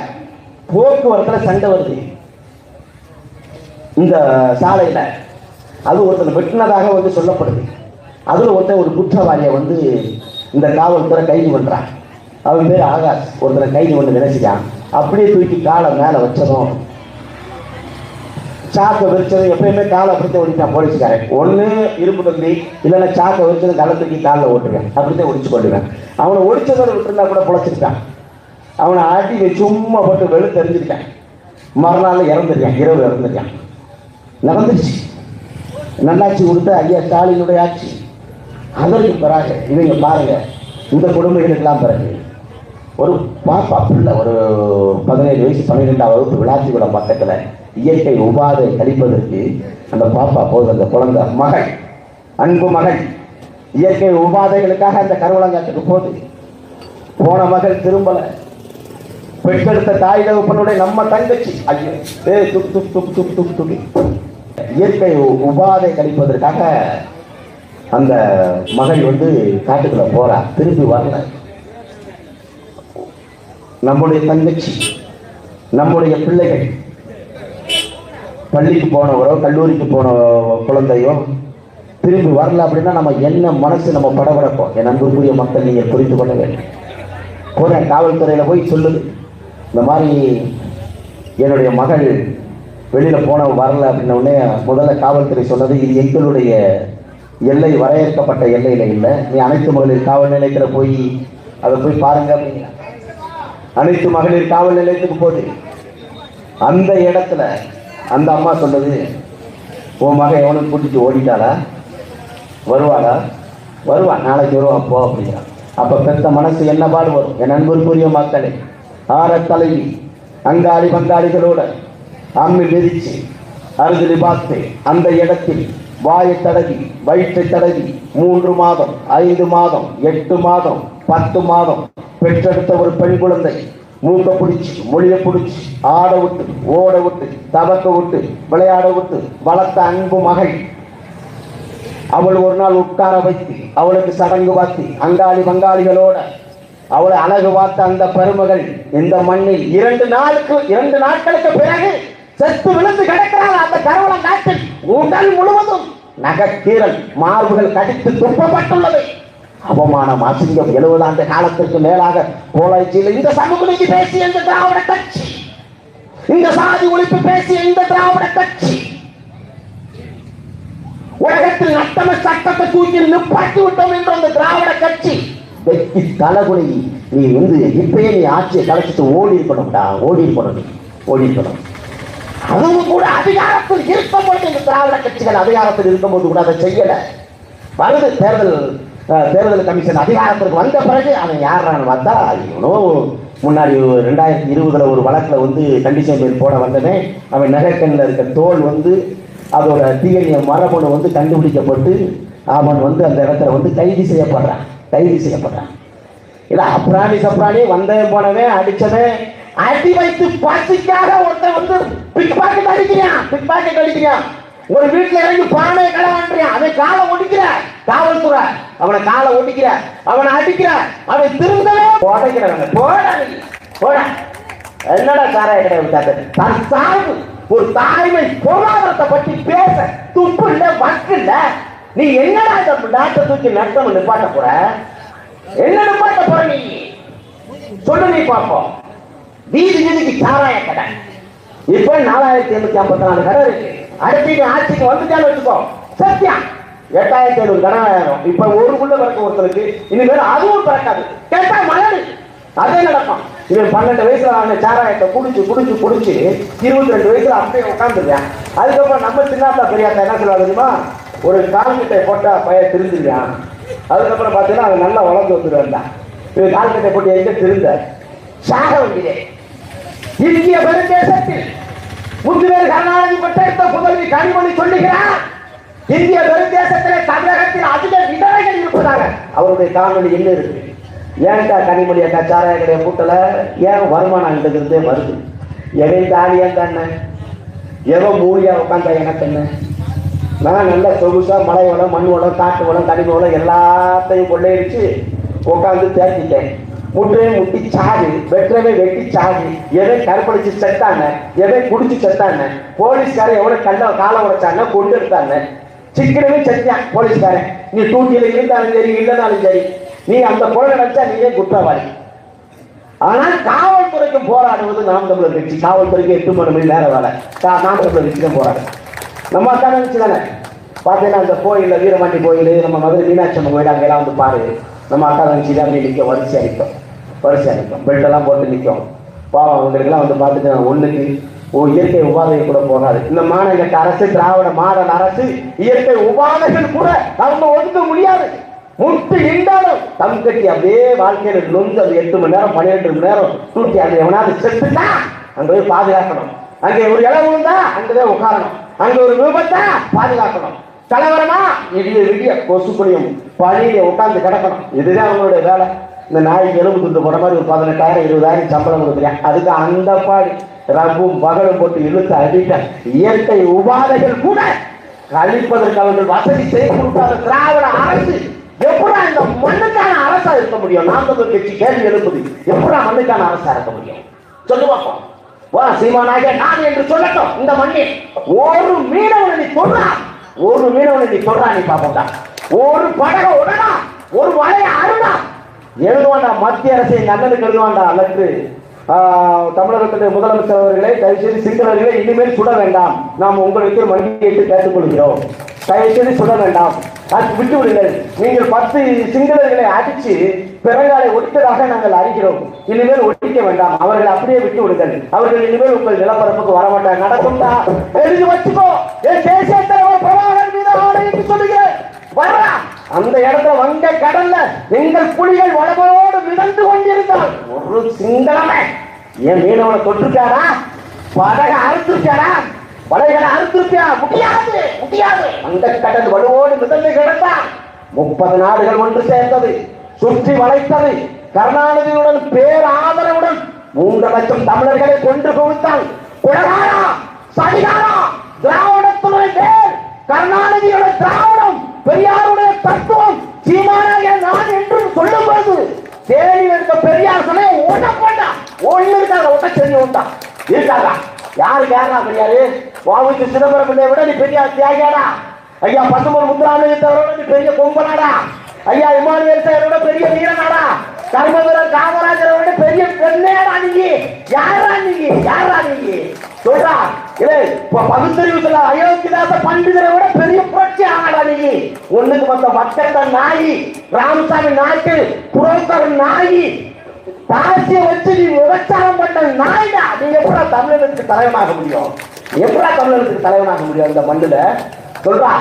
போக்குவரத்துல சண்டை வருது இந்த சாலையில. அது ஒருத்தர் வெட்டினதாக வந்து சொல்லப்படுது. அதுல ஒருத்தர் ஒரு குற்றவாளியை வந்து இந்த காவல்துறை கைது பண்றான். அவன் பேர் ஆகாஷ். ஒருத்தரை கைது பண்ணி நினைச்சிட்டான். அப்படியே தூக்கி காலை மேல வச்சதும் சாக்கை விரிச்சதும், எப்பயுமே காலை அப்படித்தான் ஒடிச்சான் போலீஸ்காரன். ஒன்று இரும்பு தம்பி, இல்லைன்னா சாக்கை விரிச்சதும் கலை தூக்கி காலில் ஓட்டுவேன், அப்படித்தான் ஒடிச்சு கொண்டுவேன். அவனை ஒடிச்சதோட விட்டுருந்தா கூட பொழைச்சிருக்கான். அவனை ஆட்டி சும்மா போட்டு வெளு தெரிஞ்சுக்கிட்டான். மறுநாள் இறந்துருக்கான், இரவு இறந்துருக்கான். நடந்துருச்சு. நல்லாட்சி கொடுத்த ஐயா ஸ்டாலினுடைய ஆட்சி. அதற்கு பிறகு இவங்க பாருங்க, இந்த கொடுமைகளுக்கெல்லாம் பிறகு ஒரு பாப்பா பிள்ளை, ஒரு 17 வயசு 12ஆம் வகுப்பு விளாத்திக்குளம் பக்கத்தில் இயற்கை உபாதை கழிப்பதற்கு அந்த பாப்பா போது, அந்த குழந்தை மகள், அன்பு மகள் இயற்கை உபாதைகளுக்காக அந்த கருவளங்காட்டுக்கு போது போன மகள் திரும்பல. பெற்றெடுத்த தாய் தகப்பனுடைய நம்ம தங்கச்சி ஐயோ துக் துக் துக் துக் துக் துக் இயற்கை உபாதை கழிப்பதற்காக அந்த மகள் வந்து காட்டுக்குள்ள போறா, திருப்பி வரல. நம்முடைய தங்கச்சி, நம்முடைய பிள்ளைகள் பள்ளிக்கு போனவரோ கல்லூரிக்கு போன குழந்தையோ திரும்பி வரல அப்படின்னா நம்ம என்ன மனசு நம்ம படபடப்போம். என் அன்புக்குரிய மக்கள், நீங்கள் புரிந்து கொள்ள வேண்டும். போறேன் காவல்துறையில போய் சொல்லுது, இந்த மாதிரி என்னுடைய மகள் வெளியில போன வரல அப்படின்ன உடனே முதல்ல காவல்துறை சொன்னது, இது எங்களுடைய எல்லை, வரையறுக்கப்பட்ட எல்லையில இல்லை, நீ அனைத்து மகளிர் காவல் நிலையத்தில் போய் அதை போய் பாருங்க அப்படிங்கிற. அனைத்து மகளிர் காவல் நிலையத்துக்கு போது அந்த இடத்துல அந்த அம்மா சொன்னது, உன் மகன் எவனுக்கு கூட்டிட்டு ஓடிட்டாளா, வருவாளா, வருவான், நாளைக்கு வருவான் போ அப்படிங்கிறான். அப்ப பெத்த மனசு என்ன பாடு வரும்? என் நண்பருக்குரிய மக்களே, ஆற தலைவி அங்காளி பங்காளிகளோட அம்மி மிதிச்சு அருகில் பார்த்து அந்த இடத்தில் வாயை தடவி வயிற்றை தடவி 3 மாதம் 5 மாதம் 8 மாதம் 10 மாதம் பெற்றெடுத்த ஒரு பெண் குழந்தை மூக்க பிடிச்சி மொழியை பிடிச்சி ஆட விட்டு ஓட விட்டு தபக்க விட்டு விளையாட விட்டு வளர்த்த அன்பு மகள். அவள் ஒரு நாள் உட்கார வைத்து அவளுக்கு சடங்கு பார்த்து அங்காளி பங்காளிகளோட அவளை அழகு பார்த்த அந்த பெருமகள் இந்த மண்ணில் 2 நாட்களுக்கு பிறகு செத்து விழுந்து கிடக்கிறாள். அந்த கருவளம் காட்டில் உடல் முழுவதும் நகக்கீரல், மார்புகள் கடித்து துப்பப்பட்டுள்ளது. அவமானம், அசிங்கம். 70 ஆண்டு காலத்திற்கு மேலாக கோலாய்ச்சியில் இந்த சமூக நீதி பேசிய இந்த திராவிட கட்சி, இந்த சாதி ஒழிப்பு பேசிய இந்த திராவிட கட்சி உலகத்தில் நட்டம சட்டத்தை தூக்கி நிப்பாட்டி விட்டோம் என்ற அந்த திராவிட கட்சி வெற்றி தலைகுனி. நீ வந்து இப்பயே நீ ஆட்சியை கலைச்சிட்டு ஓடி இருக்கணும்டா, ஓடி இருக்கணும். அதுவும் கூட அதிகாரத்தில் இருக்கும்போது இந்த திராவிட கட்சிகள் அதிகாரத்தில் இருக்கும்போது கூட அதை செய்யல. வருது தேர்தல் கமிஷன் அதிகாரத்திற்கு வந்த பிறகு அவன் யாரான்னு பார்த்தா, முன்னாடி 2020 ஒரு வழக்கில் வந்து கண்டிஷன் பேர் போட வந்தனே, அவன் நகைக்கண்ணில் இருக்க தோல் வந்து அதோட டிஎன்ஏ மரபணு வந்து கண்டுபிடிக்கப்பட்டு அவன் வந்து அந்த இடத்துல வந்து கைது செய்யப்படுறான். இல்லை அப்ராணி சப்ராணி வந்தவன் போனவன் அடிச்சவன் அடி வைத்து பசிக்காக ஒருத்தன் வந்து பிக் பாக்கெட் அடிக்கிறான். ஒரு வீட்டுல இறங்கி பானை களவான்றியான், அவன் காலை ஒடிக்கிற காவல்துறை, அவனை காலை ஒடிக்கிற, அவனை அடிக்கிற, அவன் திருந்தவே உடைக்கிறவங்க. போட என்னடா சாராய கடை விட்டாரு. ஒரு தாய்மை பொருளாதாரத்தை பற்றி பேச துப்பு இல்ல, வக்கு இல்ல. நீ என்னடா இந்த நாட்டை தூக்கி நட்டம் நிப்பாட்ட போற? என்ன நிப்பாட்ட போற நீ சொல்லு, நீ பார்ப்போம். வீதிக்கு சாராய கடை இப்ப 4854 கடை இருக்கு. அடுத்து ஆட்சிக்கு வந்துட்டான்னு வச்சுக்கோ, சத்தியம் 8700 கடை ஆயிரும். இப்ப ஒருக்குள்ள பிறக்க ஒருத்தருக்கு இனிமேல் அதுவும் பிறக்காது. கேட்டா மலரு அதே நடக்கும். இவன் 12 வயசுல அவங்க சாராயத்தை குடிச்சு 22 வயசுல அப்படியே உட்காந்துருக்கான். அதுக்கப்புறம் நம்ம சின்னாத்தா பெரியாத்தா என்ன சொல்லுவாங்க தெரியுமா, ஒரு கால்கிட்டை போட்டா பையன் திருந்துருக்கான். அதுக்கப்புறம் பார்த்தீங்கன்னா அவன் நல்லா வளர்ந்து வந்துருவான். இவன் கால்கிட்டை போட்டு எங்க திருந்த சாக வேண்டியதே. இந்திய பெருந்தேசத்தில் முத்துவேல் கருணாநிதி பெற்றெடுத்த புதல்வி கனிமொழி சொல்லுகிறார், இந்திய பெருந்தேசத்திலே தமிழகத்தில் அதிக விதவைகள் இருப்பதாக அவருடைய காணொலி என்ன இருக்கு? ஏன்டா கனிமொழி அக்கா சாராய கடையை கூட்டல? ஏன் வருமானம் இருந்தே வருது? எவன் தாலியா தானே, எவன் மூலியா உட்காந்தா எனக்கு என்ன? நான் நல்ல சொகுசா மலை வளம், மண் வளம், காட்டு வளம், கனிம வளம் எல்லாத்தையும் கொள்ளையடிச்சு உட்காந்து தேர்த்திட்டேன். முட்டையை முட்டி சாகு, வெற்றவே வெட்டி சாகு, எவன் கருப்படிச்சு செத்தாங்க, எவன் குடிச்சு செத்தாங்க, போலீஸ்காரன் எவ்வளவு காலை உடைச்சாங்க, கொண்டு எடுத்தாங்க, சிக்கனவே செஞ்சான் போலீஸ்காரன். நீ தூக்கில இருந்தாலும் சரி இல்லைனாலும் சரி, நீ அந்த கொலை நினைச்சா நீயே குற்றவாளி. ஆனால் காவல்துறைக்கு போராடுவது நாம் தமிழர் கட்சி. காவல்துறைக்கு 8 மணி நேரம் வேலை, நாம் தமிழர் கட்சி தான் போராடும். நம்ம அக்கா நினைச்சு தானே பார்த்தீங்கன்னா அந்த கோயிலில் வீரமாண்டி கோயில், நம்ம மதுரை மீனாட்சி அம்மன் கோயில், அங்கெல்லாம் வந்து பாரு, நம்ம அக்கா நினைச்சு தான் அப்படி நிற்கும், வரிசை அடிக்கும், பெல்ட்டெல்லாம் போட்டு நிற்கும். பாவம் அவங்களுக்கெல்லாம் வந்து பார்த்துட்டு ஒன்றுக்கு இயற்கை உபாதைகள் கூட போகாது. இந்த மாநகர அரசு, திராவிட மாடல் அரசு இயற்கை உபாதைகள் கூட அவங்க ஒதுக்க முடியாது. முட்டு இருந்தாலும் தம் கட்டி அப்படியே வாழ்க்கையில நொந்து அது 8 மணி நேரம் 12 மணி நேரம் தூக்கி அது எவனாவது செத்துட்டா அங்க போய் பாதுகாக்கணும். அங்கே ஒரு இளவு இருந்தா அங்கதான் உட்காரணும். அங்க ஒரு விபத்தா பாதுகாக்கணும். கலவரமா விடிய கொசுக்குழியும் பழியில உட்கார்ந்து கிடக்கணும். இதுதான் அவங்களுடைய வேலை. இந்த நாய்க்கு எலும்பு துண்டு போற மாதிரி ஒரு 18,000 20,000 சம்பளம் கொடுக்குறேன். அதுக்கு அந்த பாடி ரப்பும் பகலும் போட்டு இழுத்து அடித்த இயற்கை உபாதைகள் கூட கழிப்பதற்கு அவர்கள் வசதி செய்து கொடுக்காத திராவிட அரசு எப்படா இந்த மண்ணுக்கான அரசா இருக்க முடியும்? நாம் தமிழர் கட்சி கேள்வி எழுப்புது, எப்படா மண்ணுக்கான அரசா இருக்க முடியும்? சொல்லு பார்ப்போம். வா சீமானாக நான் என்று சொல்லட்டும். இந்த மண்ணில் ஒரு மீனவனை நீ சொல்றா, நீ பார்ப்போம்டா. ஒரு படக உடனா, ஒரு வலைய அருணா எழுதுவாண்டா. மத்திய அரசை எங்க அண்ணனுக்கு எழுதுவாண்டா லெட்ரு. தமிழகத்துடைய முதலமைச்சர் அவர்களை தயவுசெய்து சிங்களர்களை இனிமேல் சுட வேண்டாம், நாம் உங்களுக்கு மண்டியிட்டு கேட்டுக்கொள்கிறோம், தயவுசெய்து சுட வேண்டாம், விட்டு விடுங்கள். நீங்கள் 10 சிங்களர்களை அடிச்சு பிறங்காலை ஒடித்ததாக நாங்கள் அறிகிறோம், இனிமேல் ஒடிக்க வேண்டாம், அவர்கள் அப்படியே விட்டு விடுங்கள், அவர்கள் இனிமேல் உங்கள் நிலப்பரப்புக்கு வரமாட்டாங்க. நடக்கும்டா, எழுதி வச்சுக்கோ. என் தேசிய தலைவர் பிரபாகரன் மீது ஆணை என்று சொல்லுகிறேன். வரா அந்த இடத்துல வங்க கடல்ல எங்கள் புலிகள் வளமோடு மிதந்து கொண்டிருந்தால் ஒரு சிங்களமே என் மீனவனை தொற்றுக்காரா? படக அறுத்துருக்காரா? படைகளை அறுத்திருப்பியா? முடியாது. அந்த கடல் வலுவோடு மிதந்து கிடந்தான். 30 நாடுகள் ஒன்று சேர்ந்தது, சுற்றி வளைத்தது. கருணாநிதியுடன் பேர் ஆதரவுடன் 3 லட்சம் தமிழர்களை கொன்று குவித்தான். குலகாரா, சதிகாரா, திராவிடத்துடைய பேர், கருணாநிதியோட திராவிடம், பெரியாருடைய தத்துவம், சீமானாக நான் என்றும் சொல்லும் போது தேனியில் இருக்க பெரியார் சொன்ன ஓட்டப்பட்டா ஒண்ணு இருக்காங்க, ஒட்ட செஞ்சு உண்டா இருக்காங்க. யாருக்கு யாரா பெரியாரு? வாவுக்கு சிதம்பரம் பிள்ளைய விட நீ பெரியார் தியாகியாடா. ஐயா பசுமன் முத்துராமலிங்கத்தவரோட நீ பெரிய கொம்பனாடா. ஐயா இமானுவேல் சாரோட பெரிய வீரனாடா. கர்மவீரர் காமராஜரோட பெரிய பெண்ணேடா. நீங்க யாரா? நீங்க சொல்றா இல்லை பகுத்தறிவு சொல்ல அயோத்திதாச பண்டிதரை விட பெரிய புரட்சி ஆகடா. நீங்க ஒண்ணுக்கு மொத்த மக்கள் நாயி, ராமசாமி நாய்க்கு புரோக்கர் நாயி, தாசிய வச்சு நீ விபச்சாரம் பண்ண நாய்டா. நீங்க எப்படா தமிழகத்துக்கு தலைவனாக முடியும்? இந்த மண்ணுல சொல்றா.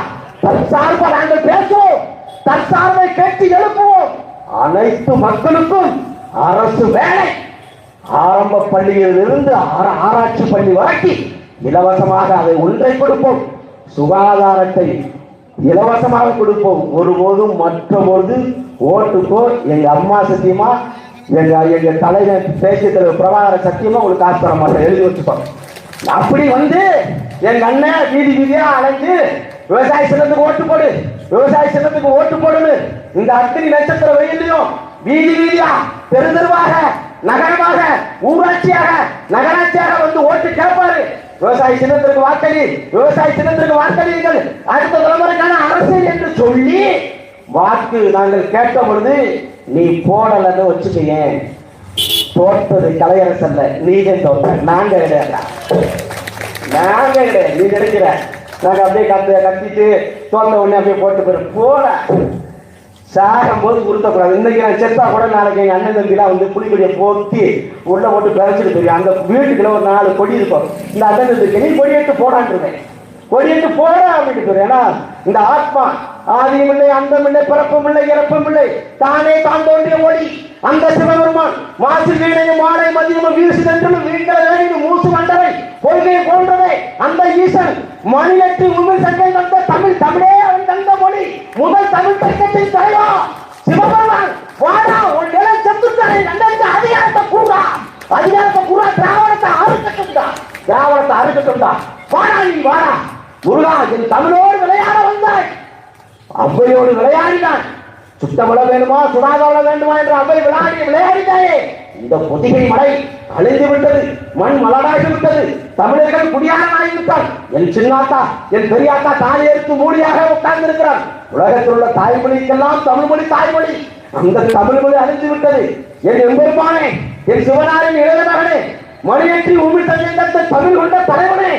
தற்சார்பா நாங்கள் பேசுவோம், தற்சார்பை கேட்டு எழுப்புவோம். அனைத்து மக்களுக்கும் அரசு வேலை, ஆரம்ப பள்ளியில் இருந்து ஆராய்ச்சி பள்ளி வரைக்கும் இலவசமாக அதை ஒன்றை கொடுப்போம். சுகாதாரத்தை இலவசமாக கொடுப்போம். ஒருபோதும் மற்றபோது ஓட்டுக்கோ எங்க அம்மா சத்தியமா, எங்க தலைவர் தேசிய தலைவர் பிரபாகர சத்தியமா உங்களுக்கு காசு தர மாட்டேன், எழுதி வச்சுப்போம். அப்படி வந்து எங்க அண்ணன் வீதியா அழைஞ்சு விவசாய சின்னத்துக்கு ஓட்டு போடுன்னு இந்த அக்னி நட்சத்திர வெயிலையும் வீதியா பெருந்தெருவாக நகரமாக ஊராட்சியாக நகராட்சியாக வந்து ஓட்டு கேட்பாரு. விவசாய சின்னத்திற்கு வாக்களியுங்கள், அடுத்த தலைமுறைக்கான அரசியல் என்று சொல்லி வாக்கு நாங்கள் கேட்ட பொழுது நீ போடலன்னு வச்சுக்கீங்க. தோற்றது கலையரசல்ல, நீங்க தோற்ற, நாங்க கிடையாது. நீ கிடைக்கிற நாங்க அப்படியே கத்திட்டு தோற்ற உடனே அப்படியே போட்டு போட சாகும் போது உருத்தக்கூடாது. இன்னைக்கு நான் செத்தா கூட நாளைக்கு எங்க அண்ணன் தம்பிலாம் வந்து புலிக்கொடியை போத்தி உள்ள போட்டு பிழைச்சிட்டு போய் அந்த வீட்டுக்குள்ள ஒரு 4 கொடி இருக்கும். இந்த அண்ணன் தம்பிக்கு நீ கொடியேட்டு போடான்ட்டுருவேன், கொடியேட்டு போட அப்படின்னு சொல்றேன். ஏன்னா இந்த ஆத்மா ஆதியும் இல்லை, அந்தம் இல்லை, பிறப்பும் இல்லை, இறப்பும் இல்லை, தானே தான் தோன்றிய ஒளி அந்த சிவபெருமான் மாசு வீணையும் மாலை மதியமும் வீசு சென்றும் வீண்களை மூசு மண்டலை கொள்கை போன்றவை அந்த ஈசன் மணிலட்டு உமிழ் சங்கை வந்த தமிழே முதல் தமிழ் தர்க்கத்தின் தலைவா சிவபெருமான் வாடா உன் நிலை செத்துட்டானே நந்தனுக்கு அதிகாரத்தை கூடா திராவிடத்தை அறுக்கட்டும்டா வாடா நீ வாடா முருகா என் தமிழோடு விளையாட வந்தாய் அவ்வையோடு விளையாடினான் சுத்தமிழ வேண்டுமா சுடாதவள வேண்டுமா என்று அவ்வை விளையாடினாயே இந்த பொதிகை மலை அழிந்து விட்டது மண் மலடாகி விட்டது தமிழர்கள் குடியாரனாகிவிட்டார் என் சின்னாத்தா என் பெரியாத்தா தாலி எடுத்து மூடியாக உட்கார்ந்து இருக்கிறார் உலகத்தில் உள்ள தாய்மொழிக்கெல்லாம் தமிழ்மொழி தாய்மொழி அந்த தமிழ்மொழி அழிந்து விட்டது என் எம்பெருமானே என் சிவனாரின் இளைய மகனே மணியேற்றி உமிழ் தந்தை தமிழ் கொண்ட தலைவனே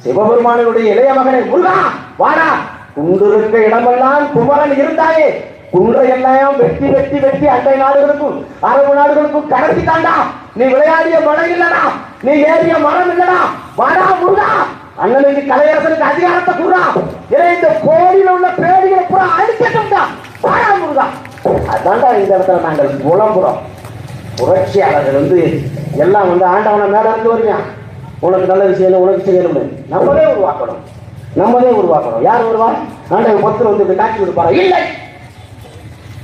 சிவபெருமானுடைய இளைய மகனே முருகா வாடா குன்றிருக்க இடமெல்லாம் குமரன் இருந்தாயே குன்றையெல்லாம் வெட்டி வெட்டி வெட்டி அண்டை நாடுகளுக்கும் அரபு நாடுகளுக்கும் கடத்தி தாண்டா நீ விளையாடிய மழை இல்லடா நீ ஏறிய மரம் இல்லடா வாடா முருகா அண்ணனுக்கு கலையரசனுக்கு அதிகாரத்தை கூடா இந்த கோடியில் உள்ள பேடிகளை பூரா அழிக்கட்டும்டா வாடா முருகா அதான்டா இந்த இடத்துல நாங்கள் புலம்புறோம் புரட்சியாளர்கள் எல்லாம் ஆண்டவனை மேல இருந்து வருவியா உனக்கு நல்ல விஷயம் உனக்கு செய்யணும்னு நம்மளே உருவாக்கணும் யார் வருவா ஆண்டவன் பத்து காட்சி கொடுப்பாரா இல்லை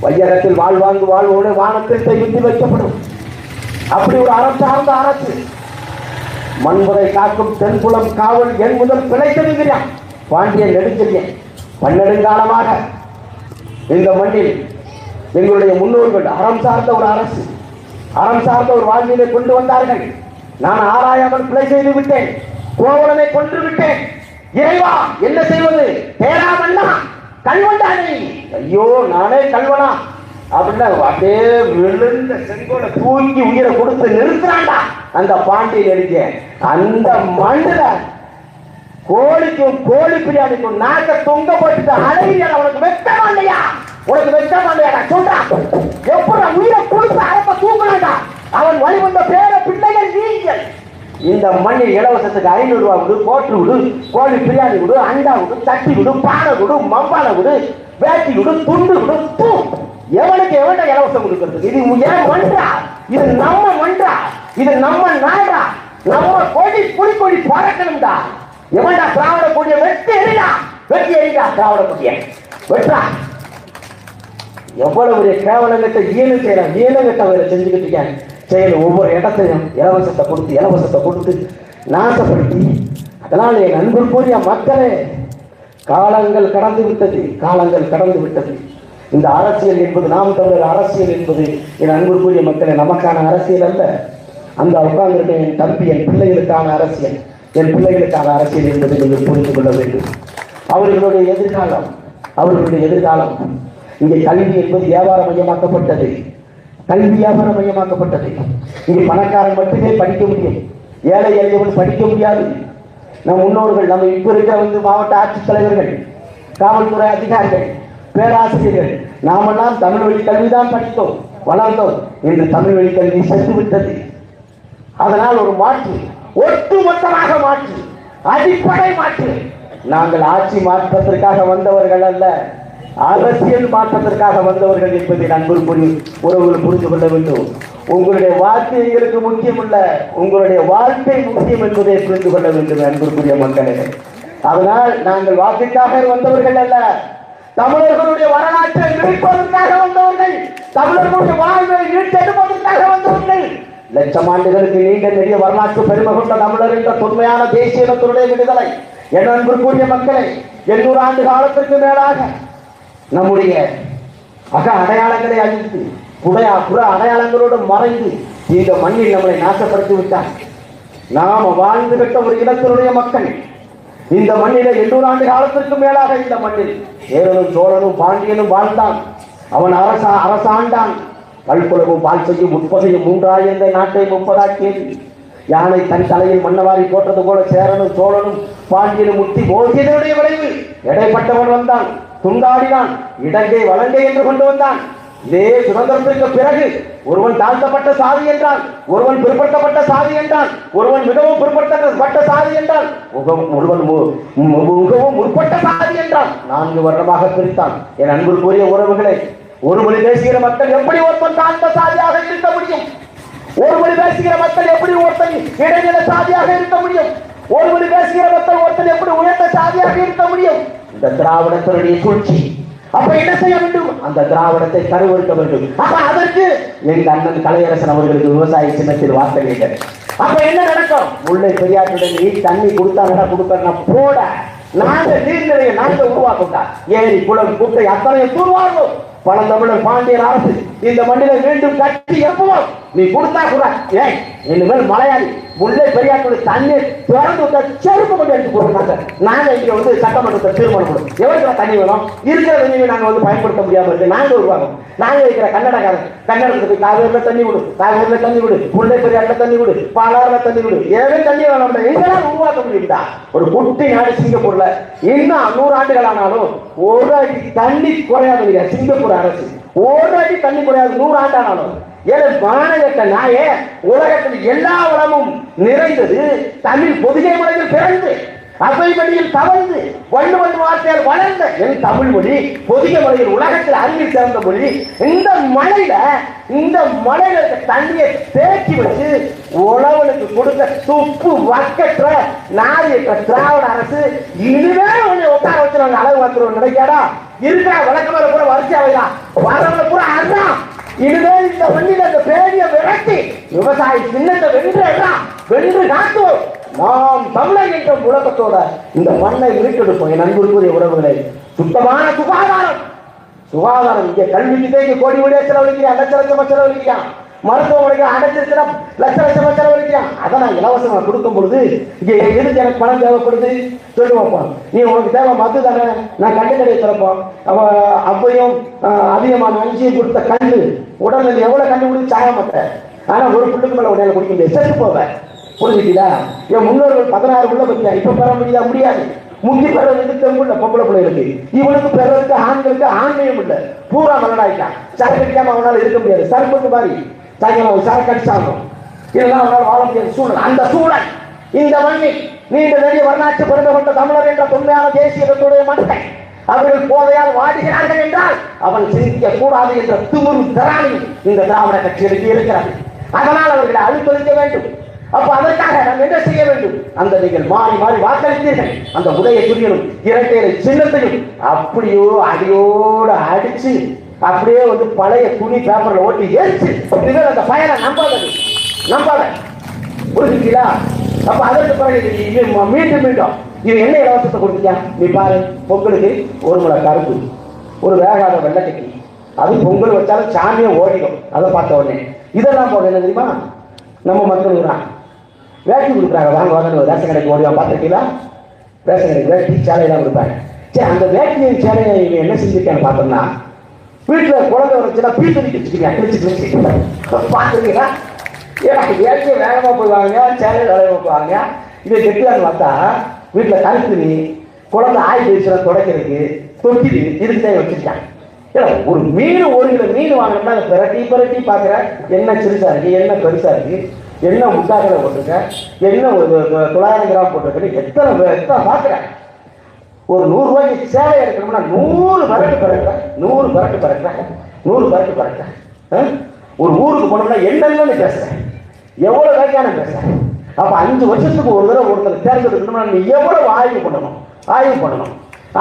வையகத்தில் வாழ்வாங்கு வாழ்வோடு வானத்தில் கைவிட்டு வைக்கப்படும் அப்படி ஒரு அறம் சார்ந்த அரசு மண்புதை காக்கும் தென்புலம் காவல் என் முதல் பிழைத்திருக்கிறான் பாண்டியன் நெடுஞ்செழியன் பன்னெடுங்காலமாக இந்த மண்ணில் எங்களுடைய முன்னோர்கள் அறம் சார்ந்த ஒரு அரசு அறம் சார்ந்த ஒரு வாழ்வியலை கொண்டு வந்தார்கள் நான் ஆராயாமல் பிழை செய்து விட்டேன் கோவலனை கொன்று விட்டேன் இறைவா என்ன செய்வது பேராமண்ணா கல்வண்டானே ஐயோ நானே கல்வனா அப்படின்னா அப்படியே விழுந்த செங்கோல தூக்கி உயிரை கொடுத்து நிறுத்துறாண்டா அந்த பாண்டியன் எழுதிய அந்த மண்ணுல கோழிக்கும் கோழி பிரியாணிக்கும் நாக்க தொங்க போட்டு அழகிய உனக்கு வெட்டமா இல்லையா உனக்கு வெட்டமா இல்லையா சொல்றா எப்படி உயிரை கொடுத்து அரப்ப தூக்கலாண்டா அவன் வழிவந்த பேர பிள்ளைகள் நீங்கள் இந்த மண்ணில் இலவசத்துக்கு 500 ரூபாய் விடு போட்டு விடு கோழி பிரியாணி விடு அண்டா விடு தட்டி விடு பானை விடு மம்பானை விடு வேட்டி விடு துண்டு விடு எவனுக்கு எவன்டா இலவசம் கொடுக்கறதுக்கு இது ஏன் மன்றா இது நம்ம மன்றா இது நம்ம நாடா நம்ம கொடி புலிக்கொடி பறக்கணும்டா எவன்டா திராவிட கொடிய வெட்டி எறிடா திராவிட கொடிய வெட்டா எவ்வளவு ஒரு கேவலங்கத்தை ஈனங்கட்ட வேலை செஞ்சுக்கிட்டு இருக்காங்க செயல் ஒவ்வொரு இடத்தையும் இலவசத்தை கொடுத்து நாசப்படுத்தி அதனால் என் அன்பு கூறிய மக்களே காலங்கள் கடந்து விட்டது இந்த அரசியல் என்பது நாம் தமிழர் அரசியல் என்பது என் அன்பு கூறிய மக்களே நமக்கான அரசியல் அல்ல அந்த உட்கார்ந்திருக்க என் தம்பி என் பிள்ளைகளுக்கான அரசியல் என்பதை நீங்கள் புரிந்து கொள்ள வேண்டும் அவர்களுடைய எதிர்காலம் இங்கே கல்வி என்பது வியாபார மையமாக்கப்பட்டது இங்கே பணக்காரன் மட்டுமே படிக்க முடியும் ஏழை எளியவன் படிக்க முடியாது நம் முன்னோர்கள் நம்ம இப்ப இருக்கிற மாவட்ட ஆட்சித்தலைவர்கள் காவல்துறை அதிகாரிகள் பேராசிரியர்கள் நாமெல்லாம் தமிழ் வழி கல்விதான் படித்தோம் வளர்ந்தோம் என்று தமிழ் வழி கல்வி சென்று விட்டது அதனால் ஒரு மாற்று ஒட்டுமொத்தமாக மாற்று அடிப்படை மாற்று நாங்கள் ஆட்சி மாற்றத்திற்காக வந்தவர்கள் அல்ல அரசியல் மாற்றத்திற்காக வந்தவர்கள் என்பதை நண்பர் உறவுகள் புரிந்து கொள்ள வேண்டும் உங்களுடைய வாழ்க்கை எங்களுக்கு முக்கியம் இல்ல உங்களுடைய வாழ்க்கை முக்கியம் என்பதை புரிந்து கொள்ள வேண்டும் அன்புக்குரிய மக்களே அதனால் நாங்கள் வாக்கிற்காக வந்தவர்கள் அல்ல தமிழர்களுடைய வரலாற்றை மீட்பதற்காக வந்தவர்கள் தமிழர்களுடைய வாழ்வை மீட்டெடுப்பதற்காக வந்தவர்கள் லட்சம் ஆண்டுகளுக்கு நீண்ட நெடிய வரலாற்று பெருமை கொண்ட தமிழர் என்ற தொன்மையான தேசிய இனத்தினுடைய விடுதலை என் அன்புக்குரிய மக்களே 800 ஆண்டு காலத்திற்கு மேலாக நம்முடைய அடையாளங்களை அழித்து புற அடையாளங்களோடு மறைந்து இந்த மண்ணில் நம்மளை நாசப்படுத்தி விட்டார் நாம் வாழ்ந்து விட்ட ஒரு இனத்தினுடைய மக்கள் இந்த மண்ணிலே 800 ஆண்டு காலத்திற்கு மேலாக இந்த மண்ணில் சேரனும் சோழனும் பாண்டியனும் வாழ்ந்தான் அவன் அரசாண்டான் கல்குலமும் பால் செய்யும் 30 நாட்டை 30 ஆக்கியது யானை தன் தலையில் மன்னவாரி போட்டது போல சேரனும் சோழனும் பாண்டியனும் முத்தி போகியதனுடைய விளைவு இடைப்பட்டவன் வந்தான் துண்டாடினான் இடங்கை வலங்கை என்று கொண்டு வந்தான் இதே சுதந்திரத்திற்கு பிறகு ஒருவன் தாழ்த்தப்பட்ட சாதி என்றான் ஒருவன் பிற்படுத்தப்பட்ட சாதி என்றான் ஒருவன் மிகவும் பிற்படுத்தப்பட்ட சாதி என்றான் ஒருவன் மிகவும் முற்பட்ட சாதி என்றான் 4 வருடமாக பிரித்தான் என் அன்புக்குரிய உறவுகளை ஒரு மொழி பேசுகிற மக்கள் எப்படி ஒருவன் தாழ்ந்த சாதியாக இருக்க முடியும் ஒரு மொழி பேசுகிற மக்கள் எப்படி ஒருத்தன் இடைநிலை சாதியாக இருக்க முடியும் ஒரு மொழி பேசுகிற மக்கள் ஒருத்தன் எப்படி உயர்ந்த சாதியாக இருக்க முடியும் இந்த திராவிடத்தினுடைய சூழ்ச்சி அப்ப என்ன செய்ய வேண்டும்? அந்த திராவிடத்தை கருவறுக்க வேண்டும். அப்ப அதற்கு எங்க அண்ணன் கலையரசன் அவர்களுக்கு விவசாய சின்னத்தில் வாக்களிக்க. அப்ப என்ன நடக்கும்? முல்லை பெரியாற்றுடன் நீ தண்ணி கொடுத்தாங்கன்னா கொடுக்கறனா போட. நாங்க நீர்நிலையை நாங்க உருவாக்குட்டா ஏரி குளம் குட்டை அத்தனை தூர்வாகும். பழந்தமிழர் பாண்டியர் அரசு இந்த மண்ணில மீண்டும் கட்டி எப்பவும் நீ கொடுத்தா கூட ஏய் இனிமேல் மலையாளி முல்லை பெரியாற்றுடைய தண்ணீர் திறந்து விட்ட செருப்பு கொண்டு எடுத்து போடுறாங்க. நாங்க இங்க வந்து சட்டமன்றத்தை தீர்மானம் கொடுக்கும் எவ்வளவு தண்ணி வேணும் இருக்கிற தண்ணியை நாங்க வந்து பயன்படுத்த முடியாம இருக்கு. நாங்க உருவாகும். நாங்க இருக்கிற கன்னடத்துக்கு காவேரில தண்ணி விடு, காவேரில தண்ணி விடு, முல்லை பெரியாற்றுல தண்ணி விடு, பாலாறுல தண்ணி விடு, ஏதோ தண்ணி வேணும் இதெல்லாம் உருவாக்க முடியுதா? ஒரு குட்டி நாடு சிங்கப்பூர்ல இன்னும் 100 ஆண்டுகள் ஆனாலும் ஒரு அடி தண்ணி குறையாது. சிங்கப்பூர் அரசு ஒரு அடி தண்ணி குறையாது 100 ஆண்டு ஆனாலும். மாநகர நாயே உலகத்தில் எல்லா வளமும் நிறைந்தது தமிழ் பொதிகை மொழியில் பிறந்து அவை மொழியில் தவழ்ந்து வண்ணு வார்த்தையால் வளர்ந்த என் தமிழ் மொழி பொதிகை மொழியில் உலகத்தில் அறிவில் சிறந்த மொழி. இந்த மலையில தண்ணியை தேக்கி வச்சு உழவனுக்கு கொடுக்க துப்பு வக்கற்ற நாரியற்ற திராவிட அரசு இனிமே கொஞ்சம் உட்கார வச்சு நாங்க அளவு வந்துருவோம் நினைக்காடா? இருக்கிற வழக்கமான கூட வரிசையா வைதான் வரவங்க கூட அதான் இனிமேல் இந்த மண்ணில் அந்த பேரிய விரட்டி விவசாய சின்னத்தை வென்று காட்டுவோம். நாம் தமிழர் என்ற முழக்கத்தோட இந்த மண்ணை மீட்டெடுப்போம். என் அன்புக்குரிய உறவுகளை சுத்தமான சுகாதாரம் இங்கே கல்விக்கு தேங்கி கோடி கோடியா செலவழிக்கிறான், லட்ச லட்சமா செலவழிக்கிறான், மருத்துவமனைக்கு அடைச்சிருக்கிற லட்ச லட்சமா செலவழிக்கிறான். அதை நான் இலவசமாக கொடுக்கும் பொழுது இங்கே எதுக்கு எனக்கு பணம் தேவைப்படுது சொல்லுவோம். நீ உனக்கு தேவை மது தானே, நான் கண்டு கடையை திறப்போம். அப்பையும் அதிகமான அஞ்சியை கொடுத்த கண்ணு உடல் எவ்வளவு கண்டு கொடுத்து சாய மாட்டேன். ஆனா ஒரு புள்ளுக்கு மேல உடனே குடிக்க முடியாது, செத்து போவேன். புரிஞ்சுட்டீங்களா? என் முன்னோர்கள் 16 உள்ள பத்தியா இப்ப பெற முடியாது. முந்தி பெறதுக்கு தெம்புள்ள பொம்பளை பிள்ளைகளுக்கு, இவனுக்கு பெறதுக்கு ஆண்களுக்கு ஆண்மையும் இல்லை. பூரா மலடாயிட்டான். சரக்கு அடிக்காம அவனால இருக்க முடியாது. சரக்கு மாதிரி சாயங்காலம் சரக்கு அடிச்சாகும். இதெல்லாம் அவனால் வாழ முடியாத சூழல். அந்த சூழல் இந்த மண்ணில் நீண்ட நெடிய வரலாற்று பெருமை கொண்ட தமிழர் என்ற தொன்மையான தேசியத்துடைய மண்ணை அவர்கள் போதையால் வாடுகிறார்கள் என்றால் அவன் சிந்திக்க கூடாது என்ற திமுரு திராணி இந்த திராவிட கட்சிகளுக்கு இருக்கிறது. அதனால் அவர்களை அழுத்தளிக்க வேண்டும். அப்ப அதற்காக நாம் என்ன செய்ய வேண்டும்? அந்த நீங்கள் மாறி வாக்களித்தீர்கள் அந்த உடைய துணியலும் இரட்டையிலை சின்னத்தையும் அப்படியோ அடியோடு அடிச்சு அப்படியே வந்து பழைய துணி பேப்பர்ல ஓட்டி ஏறிச்சு அந்த பயனை நம்பாத புரிஞ்சுங்களா? அப்ப அதற்கு பிறகு மீண்டும் இது என்ன இலவசத்தை கொடுத்தியா? நீ பாரு, பொங்கலுக்கு ஒரு முளை கருப்பு, ஒரு வேகாத வெள்ளக்கட்டி, அது பொங்கல் வச்சாலும் சாமியை ஓடிடும். அதை பார்த்த உடனே இதெல்லாம் போட என்ன தெரியுமா? நம்ம மக்கள் வேட்டி கொடுக்குறாங்க. வாங்க ரேஷன் கடைக்கு ஓடிவா பார்த்துருக்கீங்களா? ரேஷன் கடைக்கு வேட்டி சேலையெல்லாம் கொடுப்பாங்க. சரி, அந்த வேட்டியின் சேலையை இவங்க என்ன செஞ்சுருக்கான்னு பார்த்தோம்னா வீட்டில் குழந்தை வச்சுன்னா பீட்டு கிழிச்சு பார்த்துருக்கீங்களா? ஏன்னா வேட்டியை வேகமாக போடுவாங்க, சேலையை வேலையாக போவாங்க. இதை கெட்டியான்னு பார்த்தா வீட்டில் கருத்துணி குழந்தை ஆய் பேசுகிற துடைக்கிறதுக்கு தொட்டி இதுக்கு தான் வச்சுருக்காங்க. ஏன்னா ஒரு மீன் 1 கிலோ மீன் வாங்கினோம்னா பிரட்டி பார்க்குற என்ன சிறுசாக இருக்குது, என்ன பெருசாக இருக்குது, என்ன முட்டாக்களை போட்டிருக்க, என்ன ஒரு 900 கிராம் போட்டிருக்கேன்னு எத்தனை பார்க்குறேன். ஒரு 100 ரூபாய்க்கு சேலை எடுக்கணும்னா 100 பரட்டு பறக்கிறேன். ஒரு ஊருக்கு போனோம்னா என்னன்னு பேசுறேன், எவ்வளவு வேலையான பேசுறேன். அப்ப 5 வருஷத்துக்கு ஒரு தடவை ஒருத்தர் தேர்ந்தெடுக்கணும்னா நீ எவ்வளவு ஆய்வு பண்ணணும்.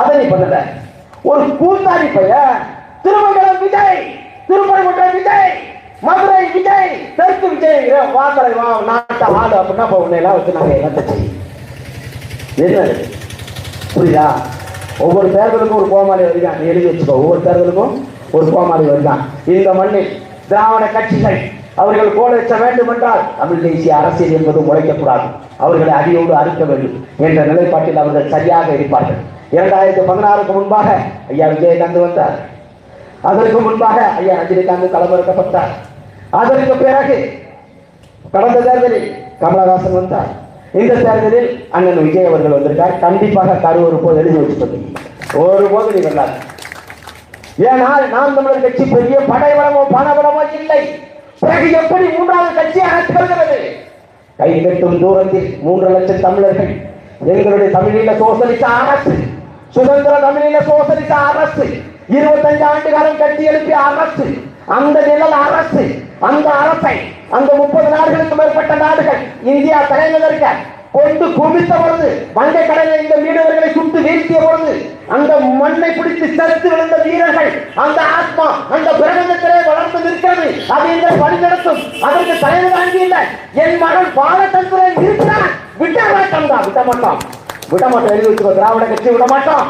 அதை நீ பண்ணல. ஒரு கூத்தாடி பைய திருமங்கலம் விஜய், திருப்பரங்குன்றம் விஜய், மதுரை விஜய், தெற்கு விஜய் வாக்கலை நாட்டை ஆடு அப்படின்னா உன்னையெல்லாம் வச்சு நாங்கள் என்னத்தை செய்யும்? என்ன புரியுதா? ஒவ்வொரு தேர்தலுக்கும் ஒரு கோமாளி வருகிறான். நீ எழுதி வச்சுக்கோ, ஒவ்வொரு தேர்தலுக்கும் ஒரு கோமாளி வருகிறான். இந்த மண்ணில் திராவிட கட்சிகள் அவர்கள் கோலச்ச வேண்டும் என்றால் தமிழ் தேசிய அரசியல் என்பது முளைக்கக்கூடாது. அவர்களை அடியோடு அறுக்க வேண்டும் என்ற நிலைப்பாட்டில் அவர்கள் சரியாக இருப்பார்கள். 2016க்கு முன்பாக ஐயா விஜயகாந்த் வந்தார். அதற்கு முன்பாக ஐயா ரஜினிகாந்த் களமிறக்கப்பட்டார். அதற்கு பிறகு கடந்த தேர்தலில் கமலஹாசன் வந்தார். இந்த தேர்தலில் அண்ணன் விஜய் அவர்கள் வந்திருக்கார். கண்டிப்பாக கருவறு போது எழுதி வச்சுக்கொண்டு ஒருபோது நீ வந்தார். ஏனால் நாம் தமிழர் கட்சி பெரிய படைபலமோ பணபலமோ இல்லை. பிறகு எப்படி 3வது கட்சியாக திகழ்கிறது? கை கட்டும் தூரத்தில் 3 லட்சம் தமிழர்கள் எங்களுடைய தமிழீழ சோசலிச அரசு, சுதந்திர தமிழீழ சோசலிச அரசு, 25 ஆண்டு காலம் கட்டி எழுப்பிய அரசு, அந்த நிழல் அரசு, அந்த அரசை அந்த 30 நாடுகளுக்கு மேற்பட்ட நாடுகள் இந்தியா தலைநகருக்கு கொண்டு குவித்த பொழுது, வங்கை கடலில் இந்த மீனவர்களை சுட்டு வீழ்த்திய பொழுது அந்த மண்ணை பிடித்து செலுத்து விழுந்த வீரர்கள் அந்த ஆத்மா அந்த பிரபஞ்சத்திலே வளர்ந்து நிற்கிறது. அது இந்த பணி நடத்தும். அதற்கு தலைவர் வாங்கி இல்லை. என் மகன் பாலச்சந்திரன் இருக்கிறான். விட மாட்டோம் தான், விட மாட்டோம், விட மாட்டோம். எழுதி வச்சுக்கோ, திராவிட கட்சி விட மாட்டோம்.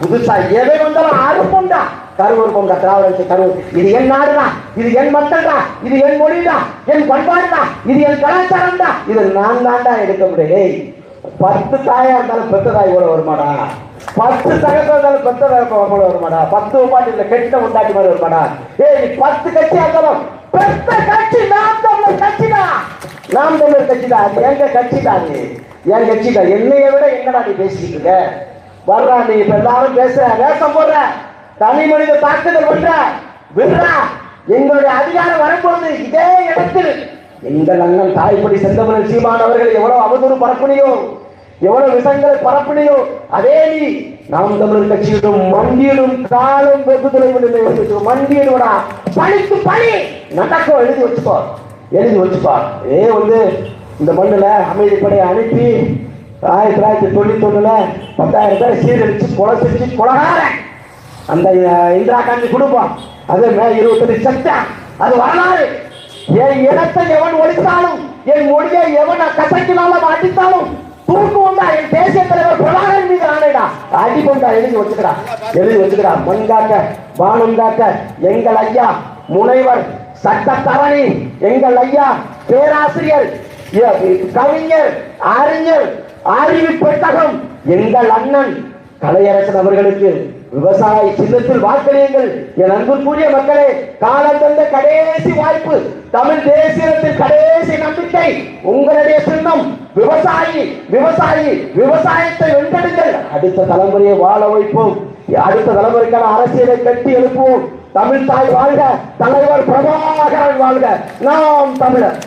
புதுசா எதை வந்தாலும் அறுப்போம்டா, கருவறுப்போம்டா. திராவிட கருவு. இது என் நாடுதான், இது என் மக்கள் தான், இது என் மொழிதான், என் பண்பாடு தான், இது என் கலாச்சாரம் தான். இது நான் தாண்டா எடுக்க முடியும். 10 தாயா இருந்தாலும் பெத்த தாய் கூட வருமாடா, 10 தகவல் இருந்தாலும் பெத்த தாய் வருமாடா, 10 உப்பாட்டி கெட்ட உண்டாட்டி மாதிரி வருமாடா. ஏய் 10 கட்சியா இருந்தாலும் பெத்த கட்சி நாம் தமிழர் கட்சிடா, நாம் தமிழர் கட்சிடா. அது எங்க கட்சிடா, அது என் கட்சிடா. என்னைய விட என்னடா நீ பேசிட்டு இருக்க? வர்றா நீ இப்ப எல்லாரும் பேசுற, வேஷம் போடுற, தனி மனித தாக்குதல் பண்ற, விடுற. எங்களுடைய அதிகாரம் வரும்போது இதே இடத்தில் எங்கள் அண்ணன் தாய்ப்படி செந்தமிழ் சீமான் அவர்கள் எவ்வளவு அவதூறு பரப்புனியோ, எவ்வளவு விஷயங்களை பரப்புனியோ, அதே நீ நாம் தமிழர் கட்சியிடும் மண்டியிடும் காலம் வெகு தொலைவில் இல்லை. மண்டியிடுவா பழிக்கு பழி நடக்கும். எழுதி வச்சுக்கோ, எழுதி வச்சுப்பா. இந்த மண்ணுல அமைதிப்படையை அனுப்பி 1991 10,000 பேர் சீரழிச்சு கொலை செஞ்சு கொலகார அந்த இந்திரா காந்தி குடும்பம், அது 28 செத்தான். அது வரலாறு. என் இனத்தை எவன் ஒழித்தாலும், என் மொழியை எவன் கசக்கினாலும் அடித்தாலும் தூக்குவா. என் தேசிய தலைவர் பிரபாகரன் மீது ஆணைடா அடிபொண்டா. எழுதி வச்சுக்கிறா, எழுதி வச்சுக்கிறா. மண்காக்க வானம் காக்க எங்கள் ஐயா முனைவர் சட்டத்தரணி, எங்கள் ஐயா பேராசிரியர், கவிஞர், அறிஞர், அறிவு பெட்டகம் எங்கள் அண்ணன் கலையரசன் அவர்களுக்கு விவசாய சின்னத்தில் வாக்களியுங்கள். என் அன்புக்குரிய மக்களே, காலம் தந்த கடைசி வாய்ப்பு, தமிழ் தேசியத்தில் கடைசி நம்பிக்கை உங்களுடைய சின்னம் விவசாயி. விவசாயி, விவசாயத்தை வென்றெடுங்கள். அடுத்த தலைமுறையை வாழ வைப்போம். அடுத்த தலைமுறைக்கான அரசியலை கட்டி எழுப்புவோம். தமிழ் தாய் வாழ்க, தலைவர் பிரபாகரன் வாழ்க, நாம் தமிழர்.